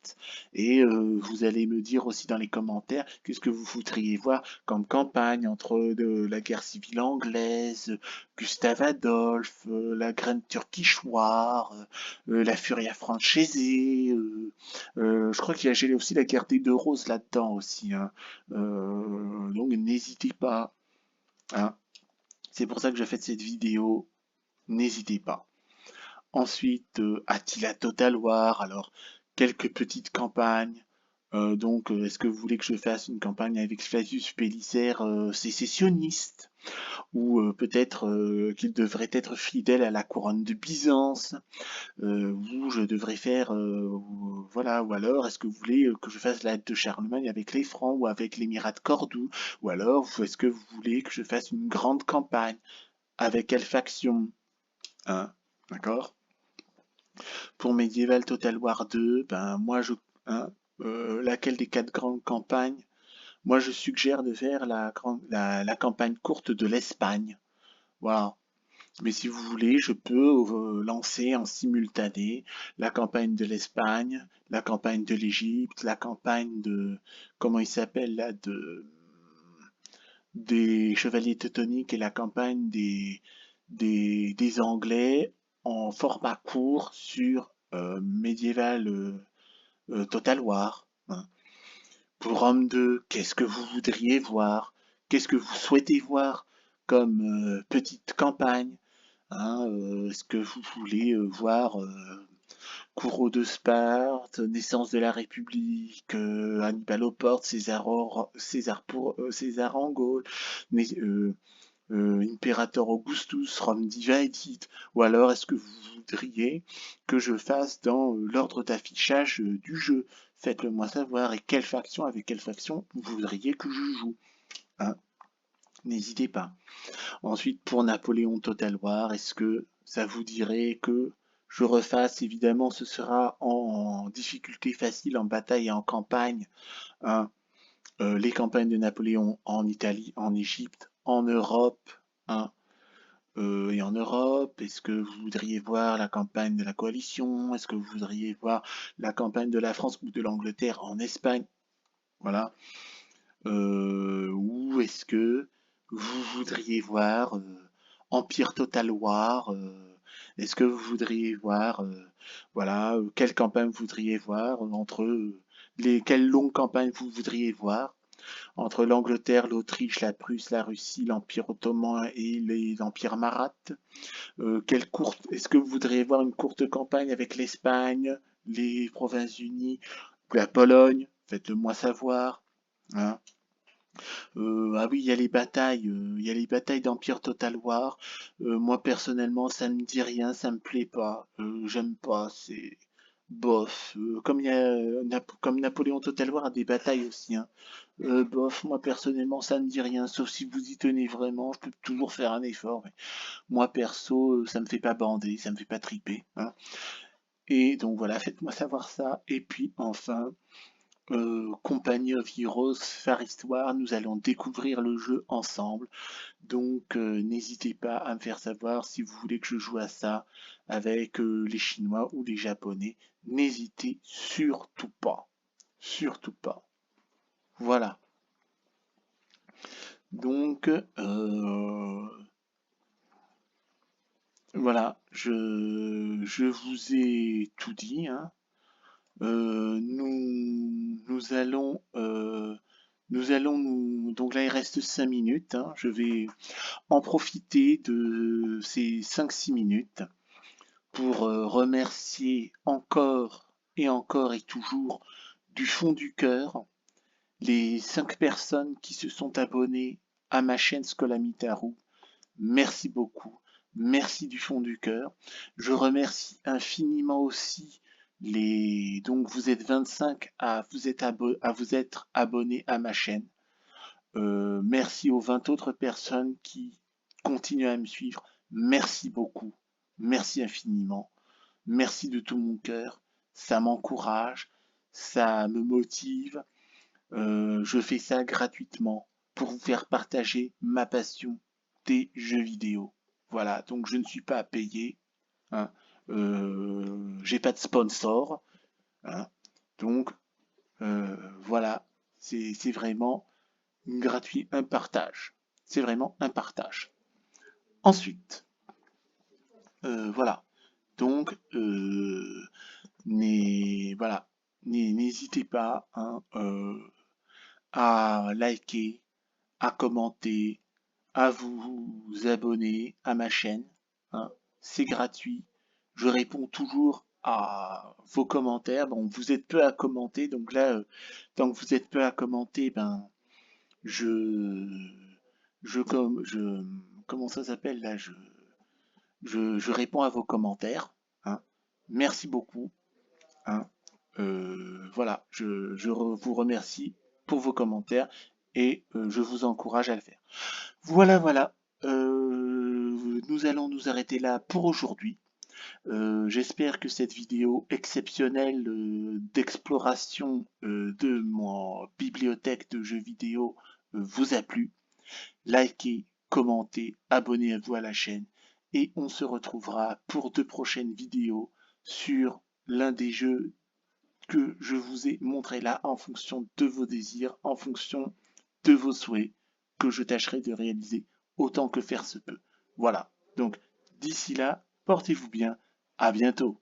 Et vous allez me dire aussi dans les commentaires qu'est-ce que vous voudriez voir comme campagne entre la guerre civile anglaise, Gustave Adolphe, la Grande Turkish War, la Furia Francese. Je crois j'ai aussi la guerre des deux roses là-dedans aussi. Hein. Donc n'hésitez pas. Hein. C'est pour ça que je fais cette vidéo. N'hésitez pas. Ensuite, Attila Total War. Alors, quelques petites campagnes. Est-ce que vous voulez que je fasse une campagne avec Flavius Pellicer sécessionniste? Ou peut-être qu'il devrait être fidèle à la couronne de Byzance? Ou je devrais faire... voilà. Ou alors, est-ce que vous voulez que je fasse la haine de Charlemagne avec les Francs ou avec l'émirat de Cordoue? Ou alors, est-ce que vous voulez que je fasse une grande campagne? Avec quelle faction? Hein? D'accord? Pour Medieval Total War 2, ben moi hein, laquelle des quatre grandes campagnes? Moi je suggère de faire la campagne courte de l'Espagne. Voilà. Mais si vous voulez, je peux lancer en simultané la campagne de l'Espagne, la campagne de l'Égypte, la campagne de comment il s'appelle là des Chevaliers Teutoniques et la campagne des Anglais en format court sur Medieval Total War. Hein. Pour Rome 2, qu'est-ce que vous voudriez voir? Qu'est-ce que vous souhaitez voir comme petite campagne? Hein, est-ce que vous voulez voir Courreau de Sparte, Naissance de la République, Hannibal aux portes, César en Gaule, Imperator Augustus, Rome Divided, ou alors est-ce que vous voudriez que je fasse dans l'ordre d'affichage du jeu? Faites-le moi savoir et avec quelle faction vous voudriez que je joue. Hein, n'hésitez pas. Ensuite, pour Napoléon Total War, est-ce que ça vous dirait que je refasse? Évidemment, ce sera en difficulté facile, en bataille et en campagne. Hein, les campagnes de Napoléon en Italie, en Égypte, en Europe. Hein, et en Europe, est-ce que vous voudriez voir la campagne de la coalition? Est-ce que vous voudriez voir la campagne de la France ou de l'Angleterre en Espagne? Voilà. Ou est-ce que vous voudriez voir Empire Total War? Est-ce que vous voudriez voir, voilà, quelle campagne vous voudriez voir quelles longues campagnes vous voudriez voir? Entre l'Angleterre, l'Autriche, la Prusse, la Russie, l'Empire ottoman et l'Empire marathe. Est-ce que vous voudriez voir une courte campagne avec l'Espagne, les Provinces-Unies, la Pologne? Faites-le moi savoir. Hein. Ah oui, il y a les batailles d'Empire Total War. Moi personnellement, ça me dit rien, ça me plaît pas. J'aime pas. bof, comme comme Napoléon Total War a des batailles aussi, hein. Bof, moi personnellement ça me dit rien, sauf si vous y tenez vraiment, je peux toujours faire un effort. Mais moi perso, ça me fait pas bander, ça me fait pas triper, hein. Et donc voilà, faites-moi savoir ça. Et puis enfin, Company of Heroes, Far East War, nous allons découvrir le jeu ensemble. Donc n'hésitez pas à me faire savoir si vous voulez que je joue à ça avec les Chinois ou les Japonais. N'hésitez surtout pas. Surtout pas. Voilà. Donc voilà, je vous ai tout dit, hein. Nous allons nous. Donc là, il reste 5 minutes, hein. Je vais en profiter de ces 5-6 minutes pour remercier encore et toujours du fond du cœur les 5 personnes qui se sont abonnées à ma chaîne Scolamitaru. Merci beaucoup. Merci du fond du cœur. Je remercie infiniment aussi les. Donc vous êtes 25 à vous être abonnés à ma chaîne. Merci aux 20 autres personnes qui continuent à me suivre. Merci beaucoup. Merci infiniment. Merci de tout mon cœur. Ça m'encourage, ça me motive. Je fais ça gratuitement pour vous faire partager ma passion des jeux vidéo. Voilà, donc je ne suis pas payé, hein. J'ai pas de sponsor, hein. Donc voilà, c'est vraiment gratuit, un partage. C'est vraiment un partage. Ensuite, voilà. Donc, voilà, n'hésitez pas, hein, à liker, à commenter, à vous abonner à ma chaîne, hein. C'est gratuit. Je réponds toujours à vos commentaires. Bon, vous êtes peu à commenter, donc là, tant que vous êtes peu à commenter, ben, je, comment ça s'appelle là, je réponds à vos commentaires, hein. Merci beaucoup, hein. Voilà, vous remercie pour vos commentaires et je vous encourage à le faire. Voilà, voilà. Nous allons nous arrêter là pour aujourd'hui. J'espère que cette vidéo exceptionnelle d'exploration de mon bibliothèque de jeux vidéo vous a plu. Likez, commentez, abonnez-vous à la chaîne et on se retrouvera pour de prochaines vidéos sur l'un des jeux que je vous ai montré là en fonction de vos désirs, en fonction de vos souhaits que je tâcherai de réaliser autant que faire se peut. Voilà. Donc d'ici là, portez-vous bien. À bientôt.